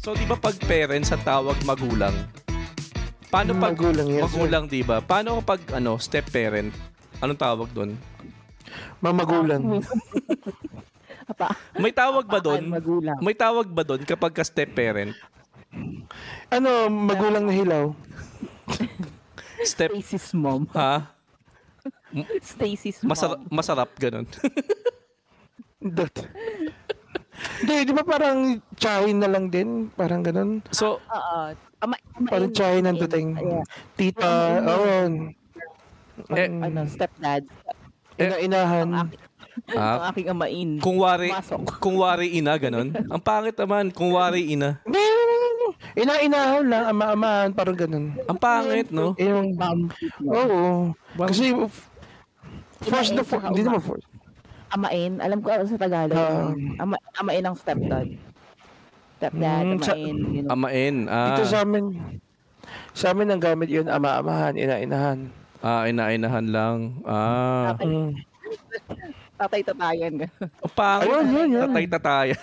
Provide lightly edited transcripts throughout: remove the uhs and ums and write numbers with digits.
So, di ba pag parents ang tawag magulang? Paano pag magulang, di ba? Paano kapag step parent? Anong tawag doon? Mamagulang. May tawag ba doon? May tawag ba doon kapag ka step parent? Magulang na hilaw. Stacy's mom. Ha? Stacy's mom. Masarap ganun. Hindi, di ba parang tsahin na lang din? Parang ganun. So, parang tsahin ang dating. Tita, stepdad. Inahan. Ang aking amain. Kung wari ina, ganun. Ang pangit naman, kung wari ina. Inahan lang, ama-amahan, parang ganun. Ang pangit, no? Yung oo. Kasi, hindi naman force. Amain, alam ko sa Tagalog. Amain ang stepdad. Stepdad, amain. Amain, Dito sa amin ang gamit yun, ama-amahan, ina-inahan. Ina-inahan lang. Tatay-tatayan. Pangit. Tatay-tatayan.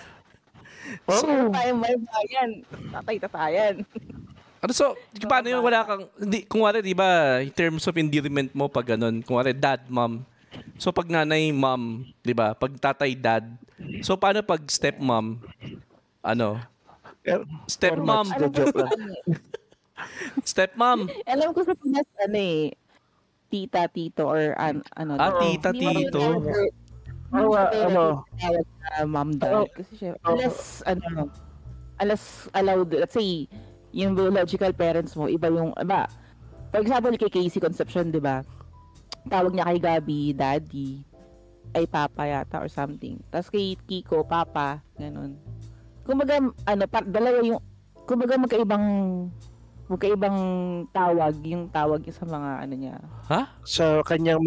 Bayan. Tatay-tatayan. So, paano yun? Wala kang, kung wala, di ba, in terms of endearment mo, pag ganun, kung wala, dad, mom. So, pag nanay, mom, di ba? Pag tatay, dad. So, paano pag stepmom? Stepmom. Stepmom. Alam ko sa Pinas, tita, tito, or tita, tito. Mom, dad. Kasi siya, unless allowed, let's say, yung biological parents mo, iba yung, for example, kay Casey Concepcion, di ba? Tawag niya kay Gabi, daddy, ay papa yata or something. Tapos kay Kiko, papa, ganun. Kumbaga, dalawa yung, kumbaga magkaibang tawag, yung tawag sa mga niya. Ha? Sa kanyang,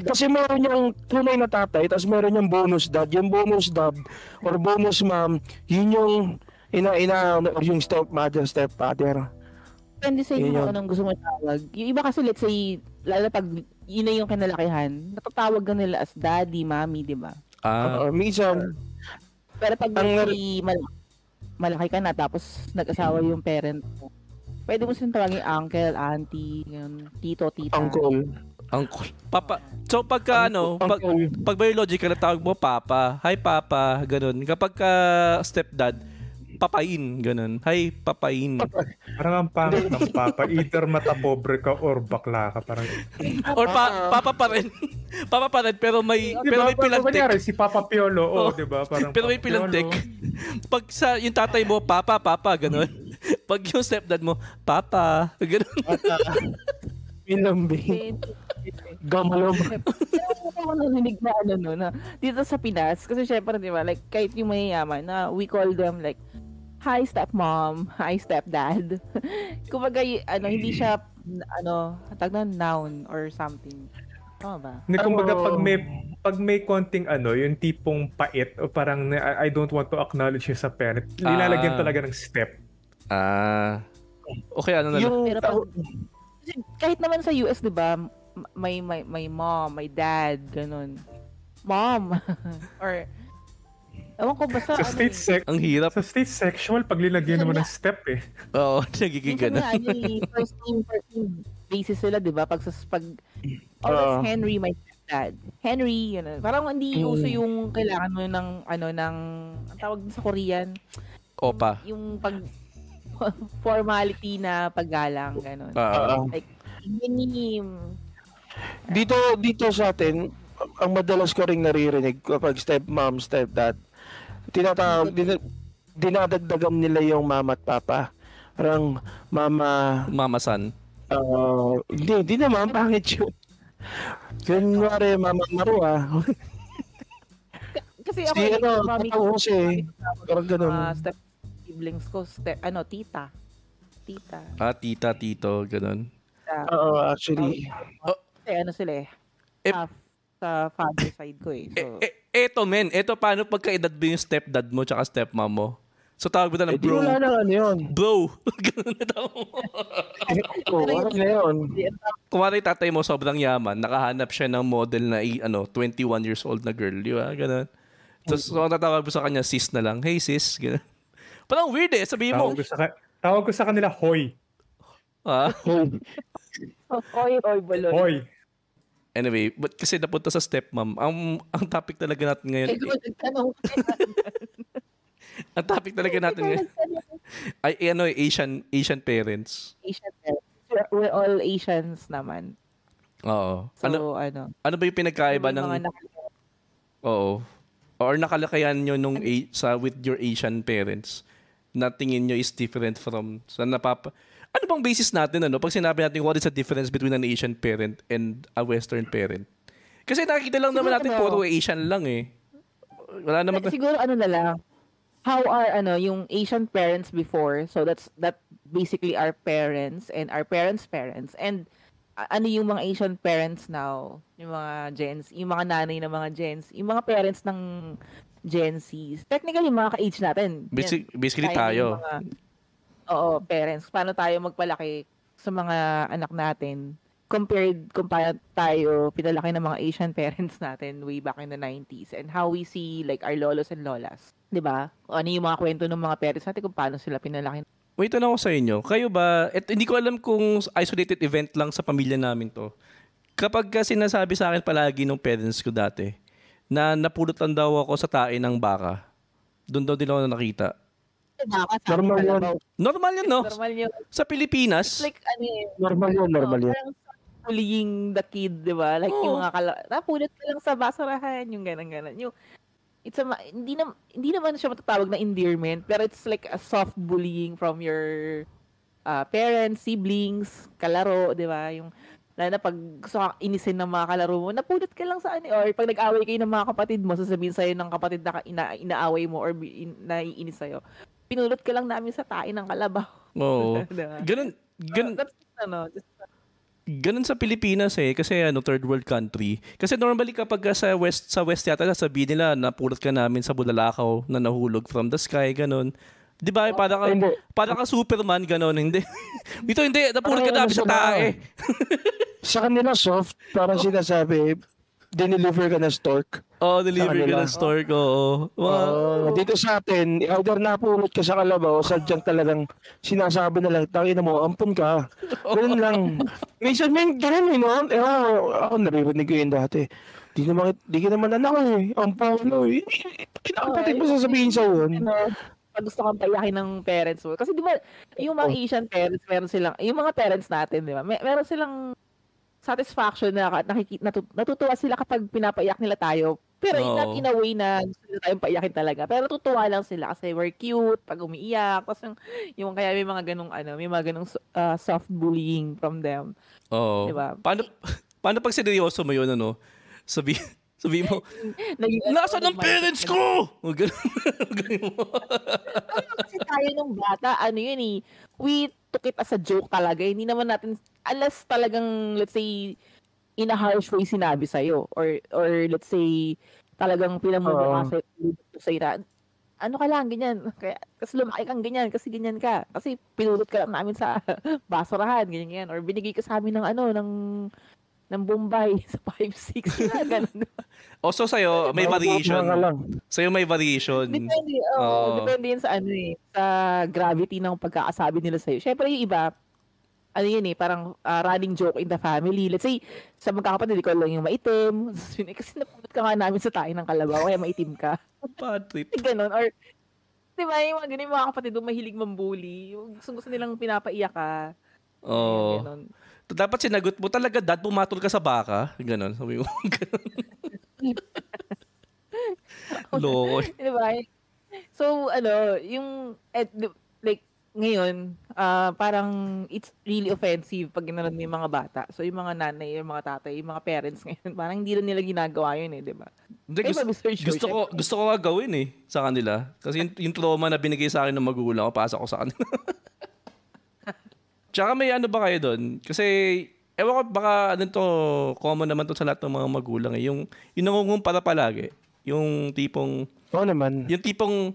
kasi meron niyang tunay na tatay, tapos meron niyang bonus dad. Yung bonus dad, or bonus mom, yun yung ina or yung stepmother, stepfather. Depende sa inyo kung anong gusto mo tawag. Yung iba kasi, let's say, lalo pag yun na yung kinalakihan, natatawag ka nila as daddy, mommy, di ba? Minsan. Pero pag malaki ka na, tapos nag-asawa yung parent mo, pwede mo silang tawagin uncle, auntie, tito, tita. Uncle. Papa. So pagka pag biological na tawag mo papa, hi papa, ganun. Kapag ka stepdad, papain, ganun. Hi, papain. Parang ang pangit ng papa. Either matapobre ka or bakla ka. Parang... Or papa pa rin. Papa pa rin, pero may pilantik. Kunyari, si Papa Piolo, diba? Parang pero may pilantik. Pag yung tatay mo, papa, ganun. Pag yung stepdad mo, papa, ganun. Pinambing. Gamalom. Ako naninig na dito sa Pinas, kasi syempre, di ba, like, kahit yung mayayaman, we call them, like, hi stepmom, hi stepdad. Kumbaga, hindi siya, tag na noun or something. Tama ba? Kumbaga, pag may konting yung tipong pait, o parang, I don't want to acknowledge you sa parent, nilalagyan talaga ng step. Okay, na lang. Pero kahit naman sa US, di ba, may mom, may dad, ganun. Mom. Or, ewan ko basta, ang hirap. Sa state sexual, pag linagyan naman ng step Oo, nagiging ganun. First name basis sila, di ba? Pag Henry, my dad. Henry, parang hindi uso yung kailangan mo ng, ang tawag sa Korean. Opa. Yung formality na paggalang, gano'n. Like, Dito sa atin, ang madalas ko ring naririnig kapag stepmom, stepdad, dinadagdagan nila yung mama at papa. Parang Mama san. Hindi naman, pangit yun. Kunwari, Mama Maru Kasi ako, mami ko, parang ganun. Step siblings ko, tita. Tita, tito, ganun. Actually. Sila sa father side ko So, eto paano pagkaedad mo yung stepdad mo tsaka stepmom mo? So tawag mo na ng bro. Wala na yun. Bro. Ganun na tawag mo. Wala na yun. Kung wala yung tatay mo sobrang yaman, nakahanap siya ng model na 21 years old na girl, di ba? Ganun. So tatawag mo sa kanya sis na lang. Hey sis, ganun. Parang weird eh. Sabihin mo, Tawag ko sa kanila, hoy. Oy, bulol. Hoy. Anyway, but kasi napunta sa stepmom, ang topic talaga natin ngayon, Ikaw nagtanong. ang topic talaga natin ngayon ay Asian parents. Asian parents. We're all Asians naman. Oo. So, Ano ba yung pinagkaiba ng Oo. Or nakalakayan nyo nung with your Asian parents na tingin nyo is different from ano bang basis natin pag sinabi natin what is the difference between an Asian parent and a Western parent? Kasi nakikita lang naman natin puro Asian lang eh. Wala naman siguro na lang. How are yung Asian parents before, so that basically our parents and our parents' parents, and yung mga Asian parents now, yung mga Gens, yung mga nanay ng mga Gens, yung mga parents ng Gen Zs. Technically, mga ka-age natin. Basically tayo. Parents. Paano tayo magpalaki sa mga anak natin kung paano tayo pinalaki ng mga Asian parents natin way back in the 90s, and how we see like our lolos and lolas. 'Di ba? Ano yung mga kwento ng mga parents natin kung paano sila pinalaki. Wait, tanong ko sa inyo. Kayo ba, hindi ko alam kung isolated event lang sa pamilya namin to. Kapag sinasabi sa akin palagi ng parents ko dati na napulutan daw ako sa tae ng baka, doon daw din ako nakita. Normal yun, no? Normal yun. Sa Pilipinas. It's like, normal yun. Parang bullying the kid, di ba? Like, yung mga napulot ka lang sa basurahan, yung gano'n. Yung, hindi naman siya matatawag na endearment, pero it's like a soft bullying from your parents, siblings, kalaro, di ba? Yung, lalo na pag gusto kang inisin ng mga kalaro mo, napulot ka lang sa or pag nag-away kayo ng mga kapatid mo, sasabihin sa'yo ng kapatid na inaaway mo or naiinis sa'yo, pinulot ka lang namin sa tae ng kalabaw. Oo. Ganun. Ganun sa Pilipinas eh, kasi third world country. Kasi normally kapag sa west yata, sabihin nila napulot ka namin sa bulalakaw na nahulog from the sky, ganun. Di ba? Para ka Superman, ganun. Hindi. Dito hindi, napulot ka namin sa tae. Sa kanila soft, parang sinasabi, dineliver ka ng stork. Deliver ka ng stork, oo. Dito sa atin, either napulot ka sa kalabaw, sadyang talagang sinasabi na lang, tangina mo, ampun ka. Ganun lang. Minsan, ganun, ako naririnig ko yun dati. Di ka naman anak eh. Ampun eh. Kinakapatid mo sasabihin sa yun. Pag gusto kang paiyakin ng parents mo. Kasi di ba, yung mga Asian parents, meron silang, yung mga parents natin, di ba, meron silang satisfaction na natutuwa sila kapag pinapaiyak nila tayo. Pero not in a way na gusto nila tayong paiyakin talaga. Pero natutuwa lang sila kasi we're cute pag umiiyak. Tapos yung kaya may mga ganung soft bullying from them. Oo. Diba? Paano pag seryoso mo yun, sabi mo, nasaan ang parents ko? Ganun mo. Kasi tayo nung bata, we took it as a joke talaga. Hindi naman natin, unless talagang, let's say, in a harsh way sinabi sa'yo. Or let's say, talagang pinamumukha sa'yo. Ano ka lang, ganyan. Kasi lumaki kang ganyan, kasi ganyan ka. Kasi pinulot ka lang namin sa basurahan, ganyan. Or binigay ka sa amin ng Bombay sa 5'6", ganun. So sa'yo, may variation. Sa'yo may variation. Depende, depende yun sa sa gravity ng pagkakasabi nila sa'yo. Siyempre yung iba, parang running joke in the family. Let's say, sa magkakapatid, ikaw lang yung maitim. Kasi napulot ka nga namin sa tae ng kalabaw, kaya maitim ka. Bad trip. Ganon. Or, di ba, yung mga kapatid doon mahilig mambully. Gusto nilang pinapaiyak ka. Ganon. Dapat sinagot mo talaga, dad, pumatol ka sa baka. Ganon. Sabi mo, ganon. Loko. Diba? So, like, ngayon, parang it's really offensive pag ginanon mo yung mga bata. So, yung mga nanay, yung mga tatay, yung mga parents ngayon, parang hindi rin nila ginagawa yun di ba? Gusto ko nga gawin sa kanila. Kasi yung trauma na binigay sa akin ng magulang ko, pasok ko sa kanila. Tsaka may ba kayo doon? Kasi, ewan ko, baka common naman to sa lahat ng mga magulang Yung nangungumpara palagi. Yung tipong... Oo naman. Yung tipong,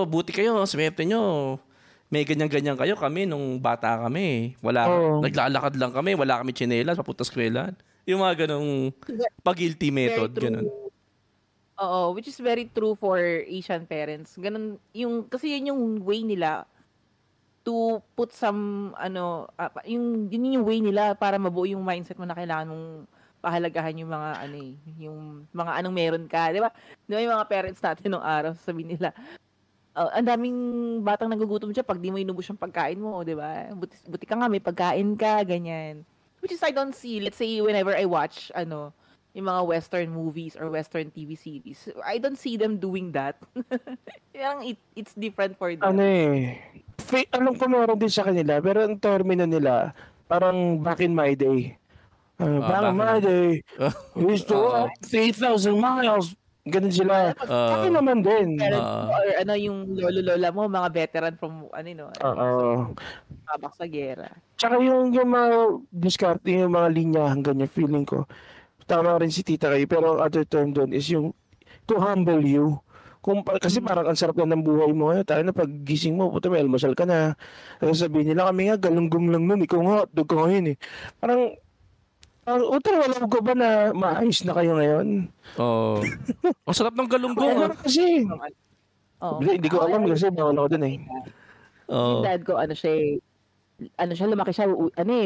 buti kayo, swerte nyo. May ganyan-ganyan kayo kami nung bata kami. Naglalakad lang kami, wala kami tsinelas, papunta eskwelahan. Yung mga ganong pag-guilty method, ganun. Oo, which is very true for Asian parents. Ganun, kasi yun yung way nila to put some, yun yung way nila para mabuo yung mindset mo na kailangan mong pahalagahan yung mga, yung mga anong meron ka. Di ba yung mga parents natin nung araw, sabihin nila, ang daming batang nagugutom siya pag di mo inubos yung pagkain mo, di ba? Buti ka nga, may pagkain ka, ganyan. Which is I don't see, let's say, whenever I watch, yung mga Western movies or Western TV series, I don't see them doing that. It's different for them. Alam ko meron din sa kanila, pero ang termino nila, parang back in my day. Back in my day, we used to walk 3,000 miles. Ganun sila. Akin naman din. Or yung lolo-lola mo, mga veteran from, habak sa gera. Tsaka yung mga discarding, yung mga linyahan, ganyan, feeling ko. Tama rin si Tita kayo, pero ang other term doon is yung to humble you. Kasi parang ang sarap na ng buhay mo. Tayo na pag gising mo, puto may almusal ka na. Sabihin nila, kami nga, galunggong lang nun. Ikaw nga, hotdog ka ngayon eh. Parang wala ko ba na maayos na kayo ngayon? Oo. Ang sarap ng galunggong. Kasi, hindi ko alam kasi bawal ako dun eh. Yung dad ko, lumaki siya,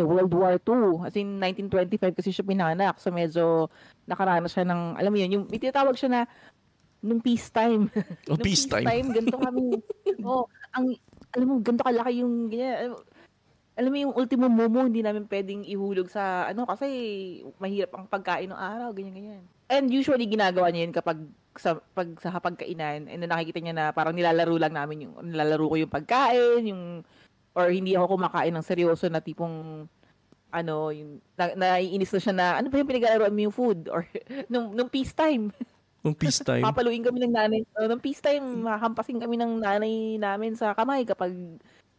World War II. As in, 1925 kasi siya pinanganak. So, medyo nakaranas siya ng, alam mo yun, yung tinatawag siya na, nung peacetime. Peacetime. Ganito kami. Alam mo, ganito kalaki yung, ganyan. Alam mo yung ultimo momo, hindi namin pwedeng ihulog sa, kasi mahirap ang pagkain ng araw, ganyan. And usually, ginagawa niya yun kapag sa hapagkainan, and then nakikita niya na parang nilalaro ko yung pagkain, or hindi ako kumakain ng seryoso na tipong, yung, naiinis na siya na, ano ba yung pinag-aaroan mo yung food? Or, nung peacetime. Nung peacetime. Papaluin kami ng nanay. Nung peacetime, hahampasin kami ng nanay namin sa kamay kapag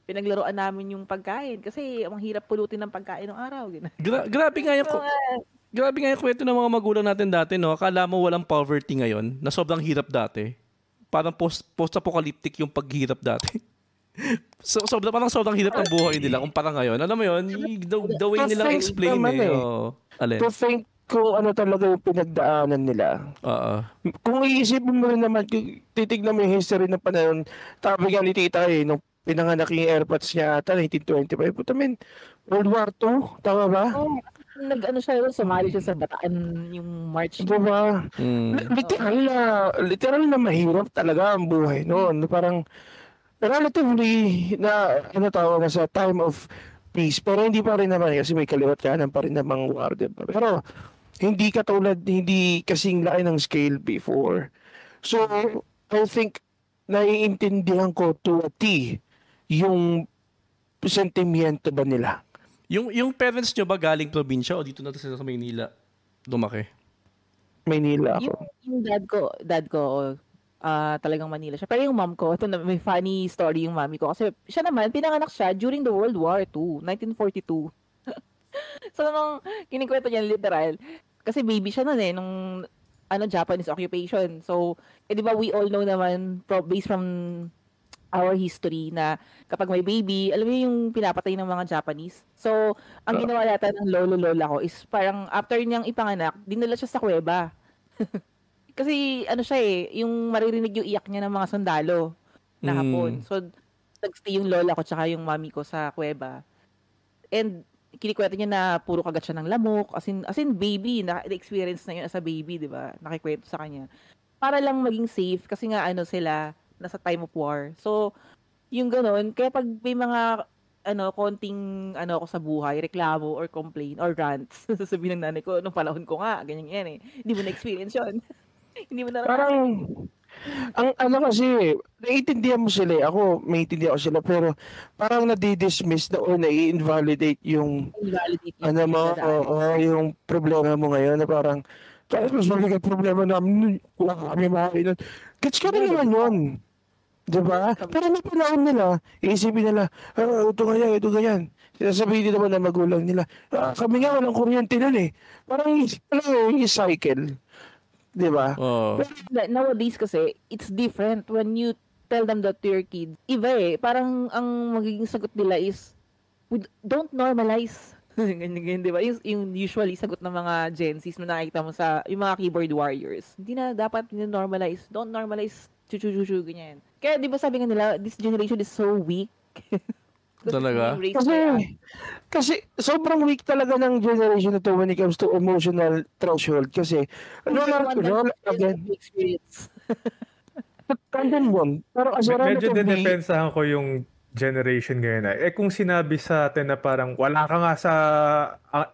pinaglaruan namin yung pagkain. Kasi ang hirap pulutin ng pagkain ng araw. Grabe nga yung kwento ng mga magulang natin dati, no? Akala mo walang poverty ngayon, na sobrang hirap dati. Parang post-apocalyptic yung paghirap dati. Sobrang hirap ng buhay nila kumpara ngayon. Alam mo yun, the way nilang explain Alin? To think kung ano talaga yung pinagdaanan nila. Kung iisipin mo rin naman, titignan mo yung history ng panahon, tabi nga ni Tita nung pinanganak yung airpods niya ata, 1925. Puta men, World War II, tama ba? Sumali siya sa bataan yung March. Diba? Literal na mahirap talaga ang buhay noon. Parang, relatively na, tawag sa time of peace. Pero hindi pa rin naman kasi may kaliwat kanan pa rin namang war. Diba? Pero, hindi kasing laki ng scale before. So, I think, naiintindihan ko to a T yung sentimiento ba nila. Yung parents nyo ba galing probinsya o dito na sa Maynila lumaki? Maynila ako. Yung dad ko, talagang Manila siya. Pero yung mom ko, ito na, may funny story yung mami ko. Kasi siya naman, pinanganak siya during the World War II, 1942. So, nung kinikwento niya literal, kasi baby siya nun nung Japanese occupation. So, di ba we all know naman, based from our history, na kapag may baby, alam mo yung pinapatay ng mga Japanese. So, ang ginawa yata ng lolo-lola ko is parang after niyang ipanganak, dinala siya sa kuweba. Kasi siya yung maririnig yung iyak niya ng mga sundalo na hapon. So, nagstay yung lola ko tsaka yung mami ko sa kuweba. And kinikwento niya na puro kagat siya ng lamok. As in baby, na-experience na yun as a baby, di ba? Nakikwento sa kanya. Para lang maging safe, kasi nga sila, nasa time of war. So, yung ganun, kaya pag may mga, konting, ako sa buhay, reklamo or complain or rants, sasabihin ng nanay ko, nung panahon ko nga, ganyan yan eh. Hindi mo na-experience yun. Hindi mo na parang, kasi, naiintindihan mo sila ako, maintindihan ko sila, pero parang nadi-dismiss na o nai-invalidate yung, yung problema mo ngayon, na parang, kaya mas magiging problema namin, wala kami makainan. Gets ka rin naman yun. Diba? Pero na panahon nila, iisipin nila, ito ganyan. Sasabihin din naman na magulang nila, kami nga walang kuryente nun eh. Parang yung cycle. Diba? Nowadays kasi, it's different when you tell them that to your kids. Iba Parang ang magiging sagot nila is, we don't normalize. Ganyan, di ba? Yung usually sagot ng mga Gen Zs na nakikita mo sa yung mga keyboard warriors. Hindi na dapat normalize. Don't normalize chu ganyan. Kaya di ba sabi nga nila, this generation is so weak. Because it's Talaga? being raised by us. Kasi sobrang weak talaga ng generation na to when it comes to emotional threshold. Kasi roll again. Experience. Tandem mo. Pero as a Medyo relatively, dinepensahan ko yung generation ngayon. Kung sinabi sa atin na parang wala ka nga sa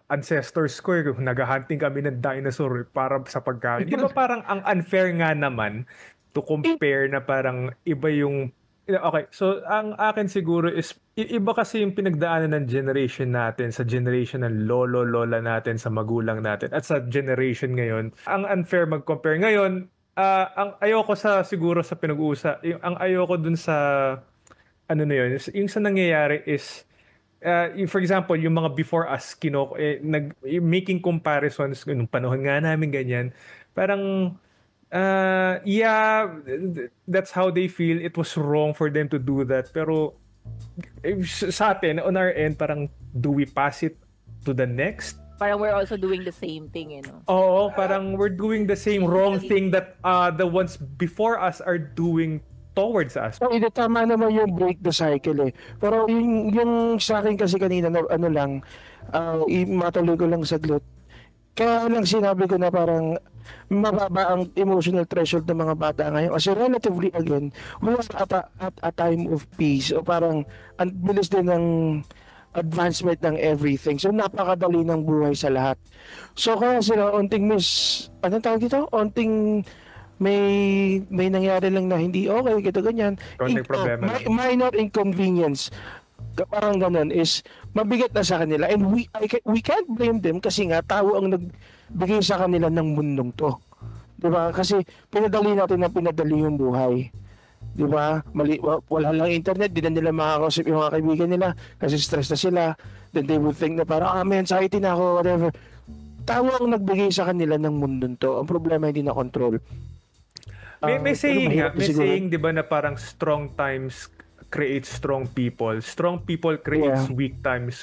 ancestors ko, kung naghahunting kami ng dinosaur para sa pagkain. Di ba parang ang unfair nga naman to compare na parang iba yung... Okay, so ang akin siguro is iba kasi yung pinagdaanan ng generation natin sa generation ng lola natin, sa magulang natin at sa generation ngayon. Ang unfair mag-compare ngayon, ang ayoko sa siguro sa pinag-uusap, ang ayoko dun sa ano na yun, yung sa nangyayari is for example, yung mga before us making comparisons nung panahon nga namin ganyan. Parang yeah, that's how they feel. It was wrong for them to do that. Pero sa atin, on our end, parang do we pass it to the next? Parang we're also doing the same thing, Oo, parang we're doing the same wrong thing that the ones before us are doing towards us. so, tama naman yung break the cycle eh. Pero yung sa akin kasi kanina, ano lang, matuloy ko lang saglit. Kaya lang sinabi ko na parang mababa ang emotional threshold ng mga bata ngayon. Kasi relatively again, we are at a time of peace. O parang ang bilis din ng advancement ng everything. So napakadali ng buhay sa lahat. So kaya sila anong tawag dito? May nangyari lang na hindi okay, gito ganyan. Konting problema lang. Minor inconvenience. Parang ganun is mabigat na sa kanila and we can't blame them kasi nga tao ang nagbigay sa kanila ng mundong to. 'Di ba? Kasi pinadali natin yung buhay. 'Di ba? Wala lang internet, di na nila makakausap yung mga kaibigan nila kasi stress na sila. Then they would think na parang may anxiety na ako, whatever. Tao ang nagbigay sa kanila ng mundong to. Ang problema hindi na control. May saying 'di ba na parang strong times create strong people. Strong people creates weak times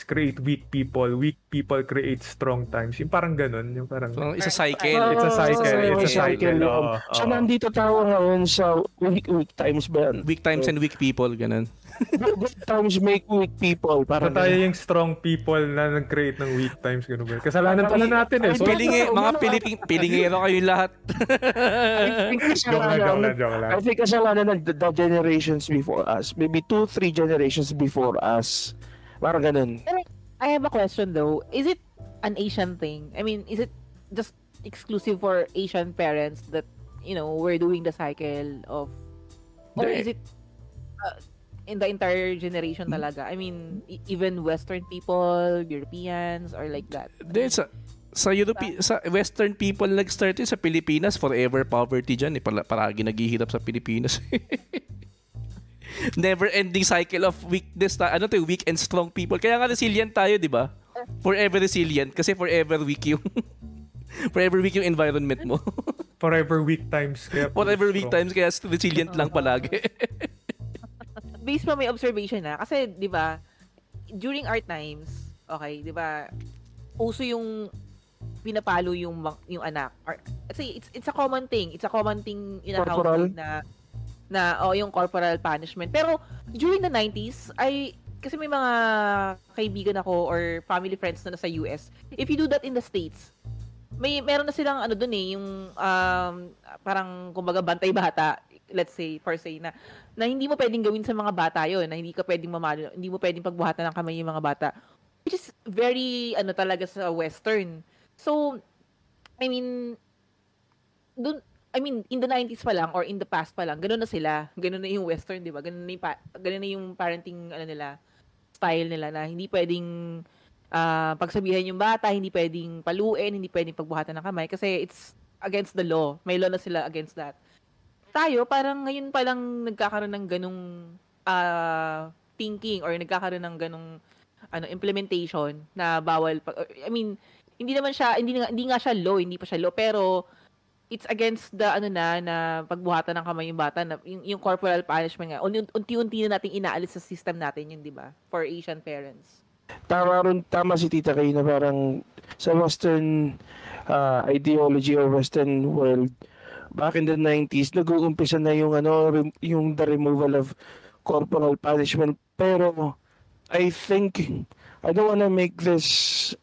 create weak people create strong times. Yung parang ganun, yung parang It's a cycle. It's a cycle. So nandito tayo ngayon sa weak times ba yan? Weak times and weak people, ganun. Weak times make weak people. So tayo yung strong people na nag-create ng weak times, ganun ba? Kasalanan pala natin eh. So, Mga Pilingero kayo lahat. joke lang. I think kasalanan ng the generations before us. Maybe 2-3 generations before us. Parang ganun. I have a question though. Is it an Asian thing? I mean, is it just exclusive for Asian parents that, we're doing the cycle of... Or is it in the entire generation talaga? I mean, even Western people, Europeans, or like that? Sa Western people nag-start yun, sa Pilipinas, forever poverty dyan. Paragi naghihirap sa Pilipinas. Never-ending cycle of weakness. Weak and strong people. Kaya nga resilient tayo, di ba? Forever resilient. Kasi forever weak yung... forever weak yung environment mo. Forever weak times. Forever weak times, kaya resilient lang palagi. Based pa may observation na. Kasi, di ba, during our times, okay, di ba, uso yung pinapalo yung anak. Or, it's a common thing. It's a common thing in a household na yung corporal punishment. Pero during the 90s, kasi may mga kaibigan ako or family friends na nasa US. If you do that in the States, meron na silang yung parang kumbaga bantay bata, let's say na hindi mo pwedeng gawin sa mga bata yon, na hindi ka pwedeng mamalo, hindi mo pwedeng pagbuhatan ng kamay yung mga bata, which is very talaga sa Western. So I mean in the 90s pa lang or in the past pa lang, ganoon na sila. Ganoon na yung Western, 'di ba? Ganoon na yung parenting nila, style nila, na hindi pwedeng pagsabihan yung bata, hindi pwedeng paluin, hindi pwedeng pagbuhatan ng kamay kasi it's against the law. May law na sila against that. Tayo parang ngayon pa lang nagkakaroon ng ganung thinking or nagkakaroon ng ganung implementation na bawal hindi nga siya law, hindi pa siya law, pero it's against the na pagbuhatan ng kamay yung bata, na yung corporal punishment nga. Unti-unti na nating inaalis sa system natin yun, 'di ba? For Asian parents. Tama si Tita Kay na parang sa Western ideology or Western world, back in the 90s, nag-uumpisa na yung yung the removal of corporal punishment. Pero I think I don't wanna make this,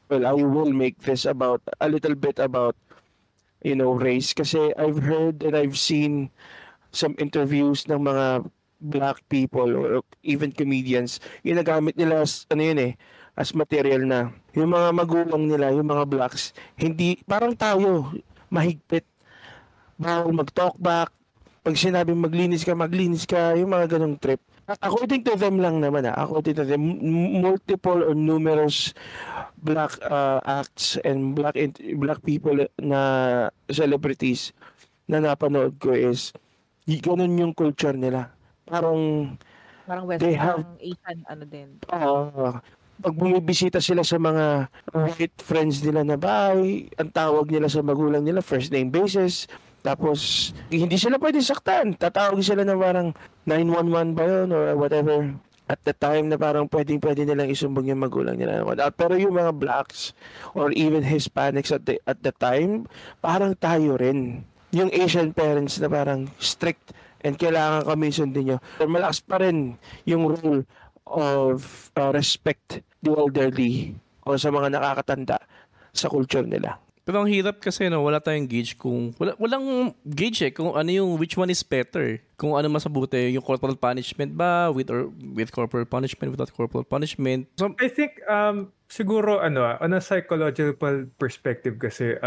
well, I will make this about a little bit about race, kasi I've heard and I've seen some interviews ng mga black people or even comedians, ginagamit nila as, as material na yung mga magulang nila, yung mga blacks, hindi, parang tayo, mahigpit, bawal mag-talk back, pag sinabing maglinis ka, yung mga ganong trip. According to them lang naman, according to them, multiple or numerous black acts and black people na celebrities na napanood ko is ganun yung culture nila. Parang Western, have, Asian, din. Pag bumibisita sila sa mga white friends nila na bahay, ang tawag nila sa magulang nila, first name basis. Tapos, hindi sila pwede saktan. Tatawag sila na parang 911 ba yun or whatever. At the time na parang pwede nilang isumbong yung magulang nila. Pero yung mga blacks or even Hispanics at the time, parang tayo rin. Yung Asian parents na parang strict and kailangan kami sundin nyo. Malakas pa rin yung rule of respect the elderly o sa mga nakakatanda sa culture nila. Pero ang hirap kasi wala tayong gauge walang gauge kung ano yung which one is better. Kung ano mas mabuti, yung corporal punishment ba with corporal punishment, without corporal punishment. So I think siguro on a psychological perspective kasi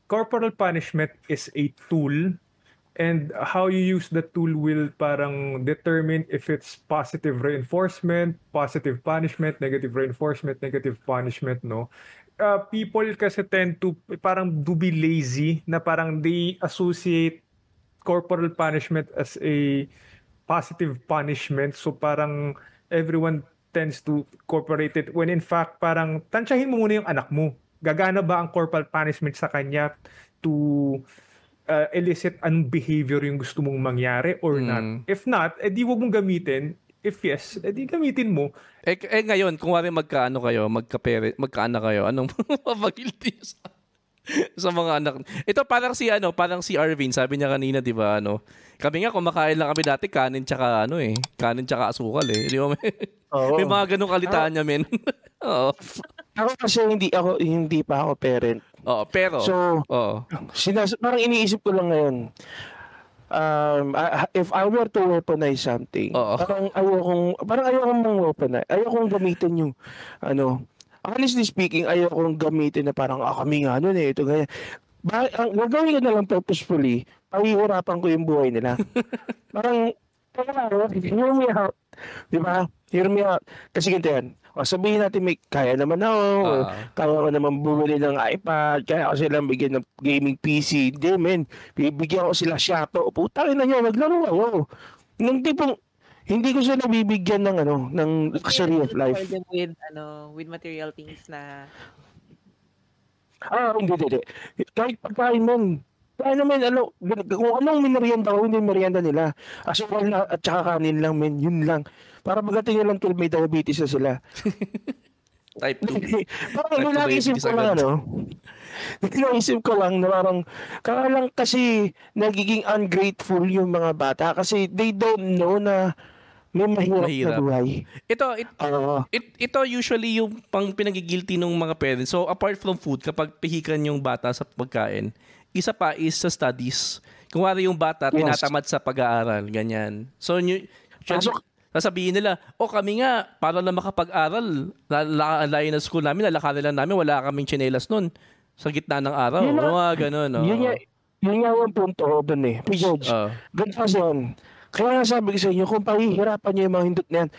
corporal punishment is a tool, and how you use the tool will parang determine if it's positive reinforcement, positive punishment, negative reinforcement, negative punishment, no? People kasi tend to parang do be lazy, na parang they associate corporal punishment as a positive punishment. So parang everyone tends to incorporate it when in fact parang tansyahin mo muna yung anak mo. Gagana ba ang corporal punishment sa kanya to elicit anong behavior yung gusto mong mangyari or not? If not, di wag mong gamitin. If yes, di gamitin mo. Ngayon, kung wari magkaanak kayo, anong mapagilty sa mga anak? Ito parang si Arvin, sabi niya kanina, 'di ba, kami nga kumakain lang kami dati kanin tsaka kanin tsaka asukal Di ba? May mga ganung kalitaan niya, men. Oo. Ako kasi hindi pa ako parent. Oo, pero parang iniisip ko lang ngayon. If I were to weaponize something, parang ayokong weaponize. Ayokong gamitin yung honestly speaking, ayokong gamitin na parang kami nga ito ganyan. Gagawin ko na lang purposefully, pahihirapan ko yung buhay nila. Parang hear me out. Diba? Hear me out. Kasi ganito yan. Sabihin natin kaya naman ako, kaya ko naman bumili ng iPad, kaya ko silang bigyan ng gaming PC. Hindi, men. Bibigyan ko sila Shato. Putangin na nyo, maglaro ako. Nung tipong, hindi ko sila bibigyan ng luxury of life. With material things na... Hindi. Kahit pagkain mo, kaya naman, kung anong minerienda ko, hindi merienda nila. Asukal na at saka kanin lang, men. Yun lang. Para magating nyo lang may diabetes na sila. Type 2. Parang naisip ko lang na parang kakalang kasi nagiging ungrateful yung mga bata kasi they don't know na may mahirap na buhay. Ito usually yung pang pinagigilty ng mga parents. So apart from food, kapag pihikan yung bata sa pagkain, isa pa is sa studies. Kung wari yung bata, tinatamad sa pag-aaral, ganyan. So, sasabihin nila, kami nga, para lang makapag-aral, layo na school namin, lalakarin lang namin, wala kaming tsinelas nun sa gitna ng araw. Ganun. Yun nga yung punto ko dun George, ganun kasi yun. Kaya nga sabi ko sa inyo, kung pahihirapan nyo yung mga hindot na yan,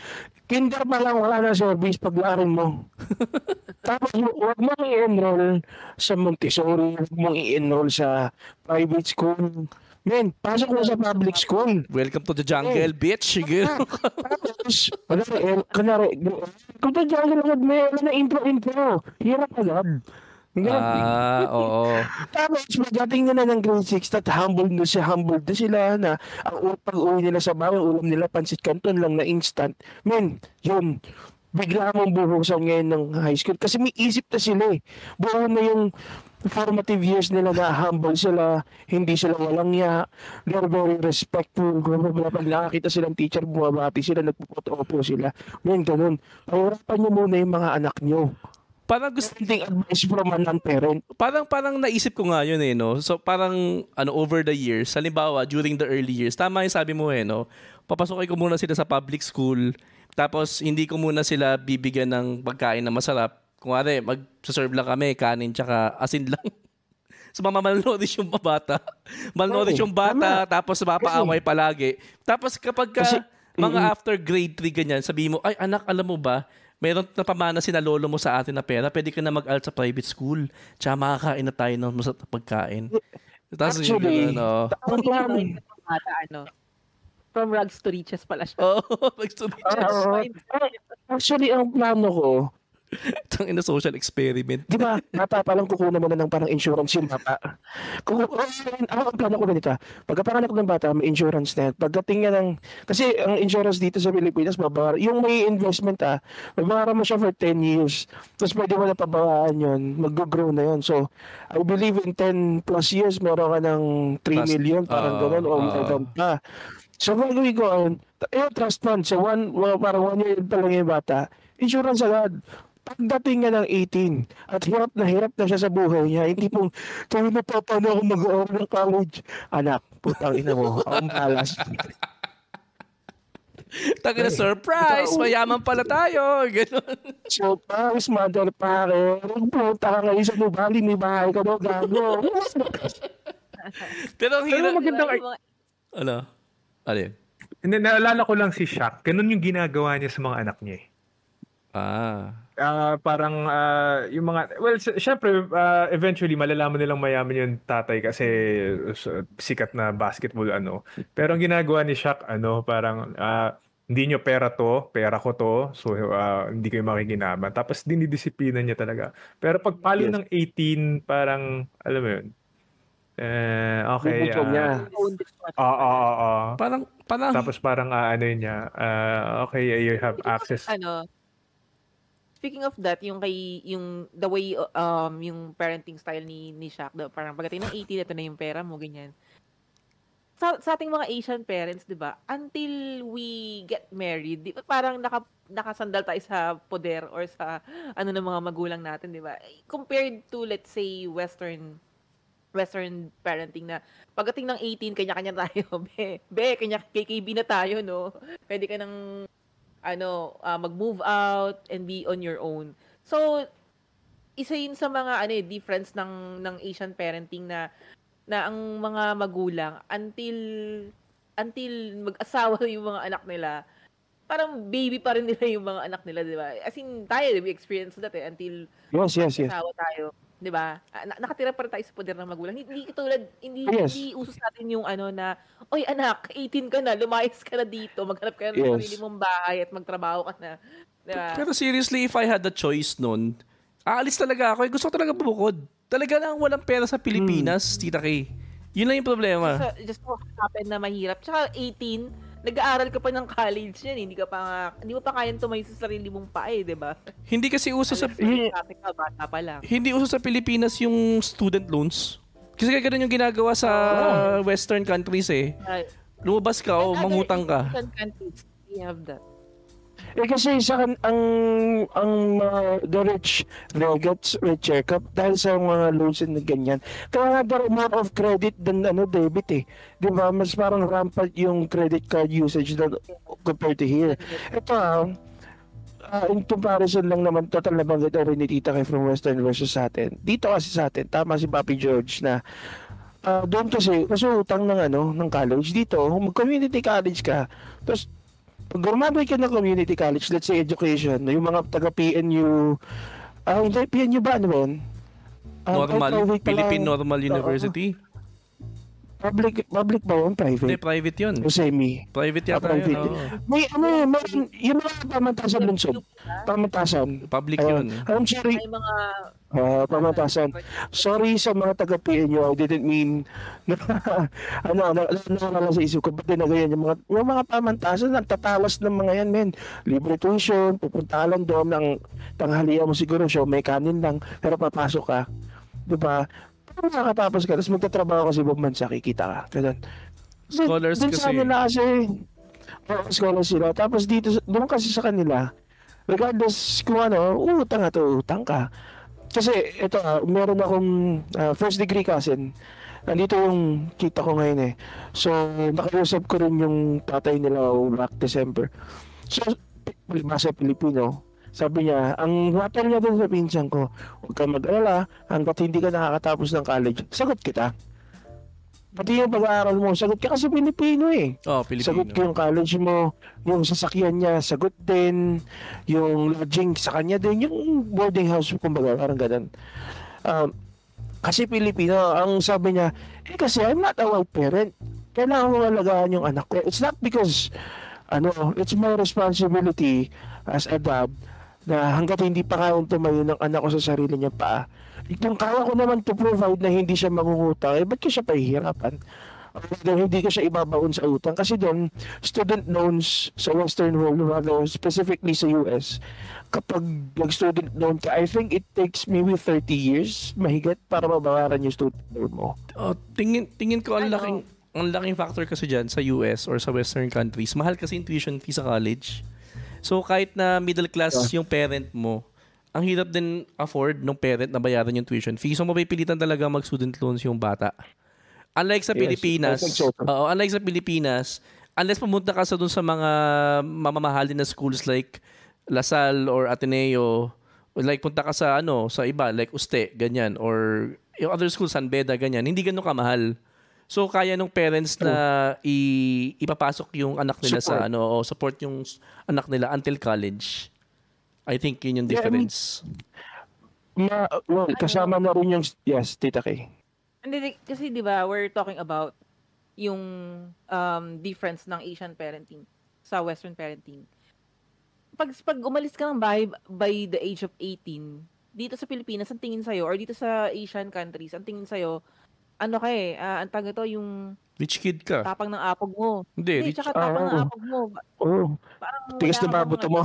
kinder pa lang wala na service paglarin mo. Tapos huwag mong i-enroll sa Montessori, huwag mong i-enroll sa private school. Men, pasok mo sa public school. Welcome to the jungle, bitch. Tapos, kung to jungle, may na intro. Hirap agad. Oo. Tapos, pagdating na ng grade 6, humbled na sila na pag-uwi nila sa bahay, ulam nila, pansit canton lang na instant. Men, yun. bigla mong buhusan ngayon ng high school. Kasi may isip na sila eh. Buo na yung formative years nila na humble sila, hindi sila walang ya, they're very respectful. Pag nakakita silang teacher, bumabati sila, nagpuputo-opo sila. Ngayon, ganun. Pahirapan nyo muna yung mga anak nyo. Parang gusto Something advice from a non-parent. parang naisip ko nga yun eh, no? So parang over the years, halimbawa during the early years, tama yung sabi mo eh, no? Papasukin ko muna sila sa public school, tapos hindi ko muna sila bibigyan ng pagkain na masarap. Kunwari, mag-serve lang kami, kanin tsaka asin lang. So malnourished yung bata. Malnourished yung bata, tapos mapaaway palagi. Tapos kapag mga after grade 3 ganyan, sabihin mo, ay anak, alam mo ba, meron na pamana sina lolo mo sa atin na pera, pwede ka na mag-aral sa private school. Tsaka makakain na tayo ng masarap na pagkain. Tapos Actually, Ang ginawa ng bata, from rags to riches pala siya. Actually, ang plano ko, Itong ina social experiment. di ba, bata pa lang kukuha mo na ng parang insurance yung bata. Ang plano ko ganito, pagkapanganak ng bata, may insurance na yan. Pagdating niya ng, kasi ang insurance dito sa Pilipinas, yung may investment mababayaran mo siya for 10 years. Tapos pwede mo na pabawaan yun, mag-grow na yun. So, I believe in 10 plus years, meron ka ng 3 million, parang gano'n, o more than pa. So, gagawin ko, trust fund. So, parang 1 year pa lang yung bata, insurance agad. Pagdating niya ng 18 at hirap na siya sa buhay niya, hindi pong tayo na paano ako mag-aaral ng college. Anak, putang ina mo, ang malas. Taka na surprise, mayaman pala tayo. Ganun. Surprise, mother pare. Puta ka ngayon sa Nubali, may bahay ka daw, gago. Pero ang hirap. magandang Ano? Ano yun? Hindi, naalala ko lang si Shaq. Ganun yung ginagawa niya sa mga anak niya eh. Parang yung mga syempre eventually malalaman nilang mayaman yung tatay kasi sikat na basketball pero ang ginagawa ni Shaq parang hindi nyo pera ko to, so hindi kayo makikinaman, tapos dinidisiplina niya talaga, pero pag palo ng 18 parang alam mo yun, okay, Parang tapos parang okay, you have access. Speaking of that, yung the way yung parenting style ni Shaq, parang pagdating ng 18, ito na yung pera mo, ganyan. Sa ating mga Asian parents, 'di ba? Until we get married, 'di ba, parang nakasandal tayo sa poder or sa ng mga magulang natin, 'di ba? Compared to, let's say, Western parenting na pagdating ng 18, kanya-kanya tayo. Kanya KKB na tayo, no? Pwede ka nang mag-move out and be on your own. So, isa yun sa mga difference ng Asian parenting na ang mga magulang until mag-asawa yung mga anak nila, parang baby pa rin nila yung mga anak nila, di ba? As in, tayo, we experience that until mag-asawa tayo. 'Di ba? Nakatira pa rin tayo sa poder ng magulang. Hindi usos natin yung na, oy anak, 18 ka na, lumayas ka na dito, maghanap ka na ng sarili mong bahay at magtrabaho ka na. 'Di ba? Pero seriously, if I had the choice noon, aalis talaga ako. Gusto ko talaga bumukod. Talaga lang walang pera sa Pilipinas, Tita Kay. Yun lang yung problema. Just so happen na mahirap. Tsaka 18, nag-aaral ka pa ng college yan, hindi mo pa kayang tumayo sa sarili mong paa, 'di ba? Hindi kasi uso sa bata pa lang. Hindi uso sa Pilipinas yung student loans. Kasi ganun yung ginagawa sa western countries eh. Lumabas ka o mangutang ka. Countries, we have that. Kasi the rich gets richer dahil sa mga loans and ganyan. Kaya nga more of credit than debit eh. Di ba? Mas parang rampant yung credit card usage compared to here. Ito in comparison lang naman, total na banggit rin ni Tita Kay from Western versus sa atin. Dito kasi sa atin, tama si Papi George na doon kasi utang ng college dito, community college ka. Tapos pag gumamit ka ng community college, let's say education, yung mga taga-PNU, hindi, PNU ba yun? Philippine Normal University? Public ba yun? Private? Hindi, private yun. O semi? Private yata yun. May yung mga pamantasan lungsod. Pamantasan. Public yun. May mga Pamantasan. Sorry sa mga taga-PNU, I didn't mean na, nakakala sa isip ko, ba't din na ganyan, yung mga pamantasan, nagtatawas ng mga yan, men. Libre tuition, pupunta ka lang doon ng tanghalian mo siguro, show, may kanin lang, pero papasok ka. Diba? Pero nakakatapos ka, tapos magtatrabaho ka sa ibang bansa, kikita ka. Ganun. Scholars Dun sa kasi. kanila kasi, scholars sila. Tapos dito, doon kasi sa kanila, regardless kung ano, utang ka. Kasi ito meron akong first degree cousin. Nandito yung kita ko ngayon eh. So, nakausap ko rin yung tatay nila back December. So, basta Pilipino, sabi niya, ang water niya dun sa pinsan ko, huwag kang mag-alala, hanggat hindi ka nakakatapos ng college, sagot kita. Pati yung pag-aaral mo, sagot ka kasi Pilipino eh. Oh, Sagot Pilipino. ko yung college mo, yung sasakyan niya, sagot din, yung lodging sa kanya din, yung boarding house, kumbaga, parang ganun. Um, kasi Pilipino, ang sabi niya, kasi I'm not a white parent. Kailangan ko alagaan yung anak ko. It's not because, it's my responsibility as a dad na hanggat hindi pa kayang tumayo ng anak ko sa sarili niya pa, kung kaya ko naman to provide na hindi siya mangungutang, ba't ko siya pahihirapan? Hindi ko siya ibabaon sa utang kasi doon student loans sa Western world, rather specifically sa US, kapag nag-student loan ka, I think it takes maybe 30 years mahigit para mabayaran yung student loan mo. Oh, tingin ko ang laking factor kasi diyan sa US or sa Western countries. Mahal kasi yung tuition fee sa college. So kahit na middle class yung parent mo, ang hirap din afford ng parent na bayaran yung tuition fee. So mapipilitan talaga mag-student loans yung bata. Unlike sa Pilipinas, I think so. unlike sa Pilipinas, unless pumunta ka sa dun sa mga mamamahalin na schools like LaSalle or Ateneo, or like punta ka sa sa iba like Uste, ganyan, or yung other schools, San Beda, ganyan, hindi ganun kamahal. So kaya nung parents na ipapasok yung anak nila sa support yung anak nila until college. I think yun yung difference. Kasama na rin yung yes, Tita Kay. Hindi, kasi di ba we're talking about yung difference ng Asian parenting sa Western parenting. Pag umalis ka ng bahay by the age of 18, dito sa Pilipinas, ang tingin sa'yo, or dito sa Asian countries, ang tingin sa'yo, ang tawag ito, yung Rich kid ka. tapang ng apog mo. Hindi, rich. Tsaka tapang ng apog mo. Parang Tigas na wala ka babuto bang, mo.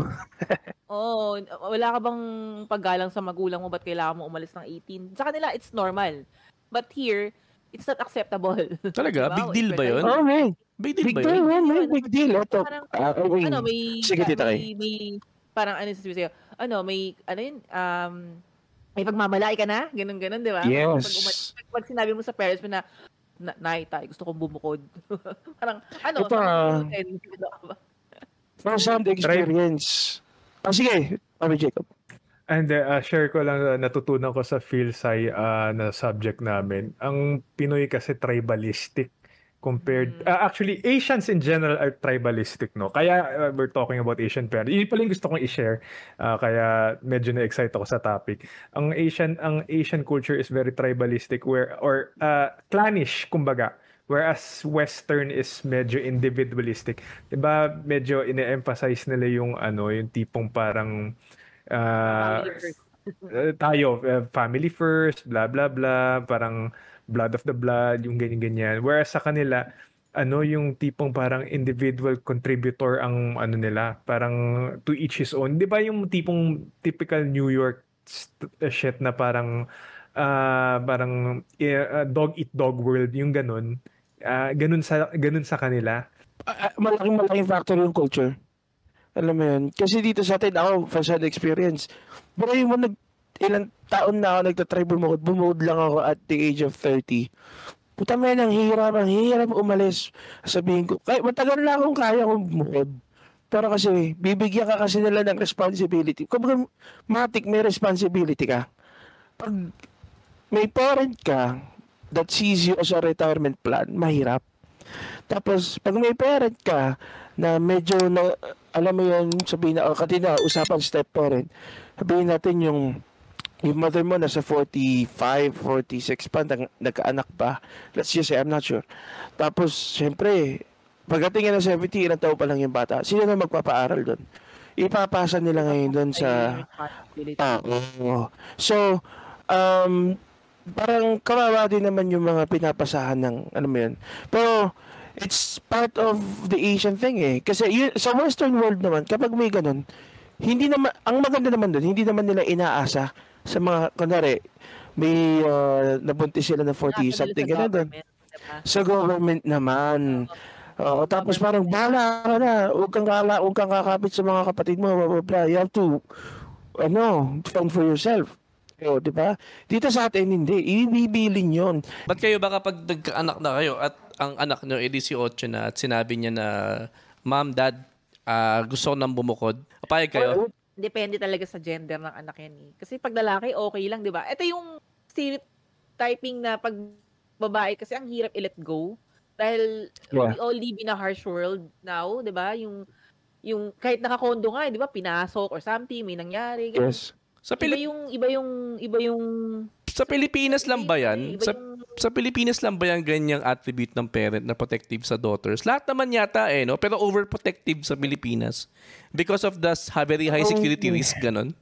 wala ka bang paggalang sa magulang mo, ba't kailangan mo umalis ng 18? Sa kanila, it's normal. But here, it's not acceptable. Talaga? Diba? Big deal ba yun? Oh, man. Big deal Big ba deal, yun? man. Big deal. Ito. Parang, may, Sige, Tita Kay. may, parang sasabihin sa'yo, may pagmamalaki ka na? Ganun, di ba? Yes. Pag sinabi mo sa parents mo na, Nay, tay, gusto kong bumukod. Parang, Ito, first-hand experience. Sige, Jacob. And share ko lang natutunan ko sa PhilSci na subject namin. Ang Pinoy kasi tribalistic compared actually Asians in general are tribalistic, no, kaya we're talking about Asian parents. Yun pala yung gusto kong i-share, kaya medyo na-excite ako sa topic. Ang Asian culture is very tribalistic or clannish kumbaga, whereas Western is medyo individualistic. Diba, medyo ine-emphasize nila yung yung tipong parang tayo family first, blah blah blah, parang blood of the blood, yung ganyan-ganyan. Whereas sa kanila, yung tipong parang individual contributor ang nila, parang to each his own. 'Di ba yung tipong typical New York shit na parang dog eat dog world, yung ganun. Ganun sa kanila. Malaking factor yung culture. Alam mo yun. Kasi dito sa atin, ako, first-hand experience. Pero yung ilang taon na ako nagtatry bumukod lang ako at the age of 30. Puta men, ang hirap umalis. Sabihin ko, matagal na akong kaya kong bumukod. Pero kasi, bibigyan ka kasi nila ng responsibility. Kung matik, may responsibility ka. Pag may parent ka that sees you as a retirement plan, mahirap. Tapos, pag may parent ka na medyo na, alam mo yun, sabihin na, katina, usapan step parent, sabihin natin yung mother mo nasa 45, 46 pa, nagkaanak pa. Let's just say, I'm not sure. Tapos, syempre, pagdating ng 70, ilang taon pa lang yung bata. Sino na magpapaaral doon? Ipapasa nila ngayon doon sa tao. So, parang kawawa din naman yung mga pinapasahan ng, ano mo yun. Pero, it's part of the Asian thing eh. Kasi sa Western world naman, kapag may ganun, hindi naman, ang maganda naman doon, hindi naman nila inaasa sa mga, kunwari, may nabuntis sila na 40 something, gano'n doon. Sa government naman. Tapos parang bahala ka na, huwag kang kakapit sa mga kapatid mo, blah, blah, blah. You have to, fend for yourself. Di ba? Dito sa atin, hindi. Ibibilin yun. Ba't kayo ba kapag nagkaanak na kayo at ang anak nyo, 18 na, at sinabi niya na, Mom, Dad, gusto ko nang bumukod, papayag kayo? Depende talaga sa gender ng anak yan eh. Kasi pag lalaki, okay lang, di ba? Ito yung stereotyping na pag babae, kasi ang hirap i-let go. Dahil we all live in a harsh world now, di ba? Yung kahit nakakondo nga, di ba? Pinasok or something, may nangyari. Ganun. Yes. Iba yung sa Pilipinas lang ba yan? Sa Pilipinas lang ba yan ganyang attribute ng parent na protective sa daughters? Lahat naman yata no? Pero overprotective sa Pilipinas because of the very high security risk, ganon?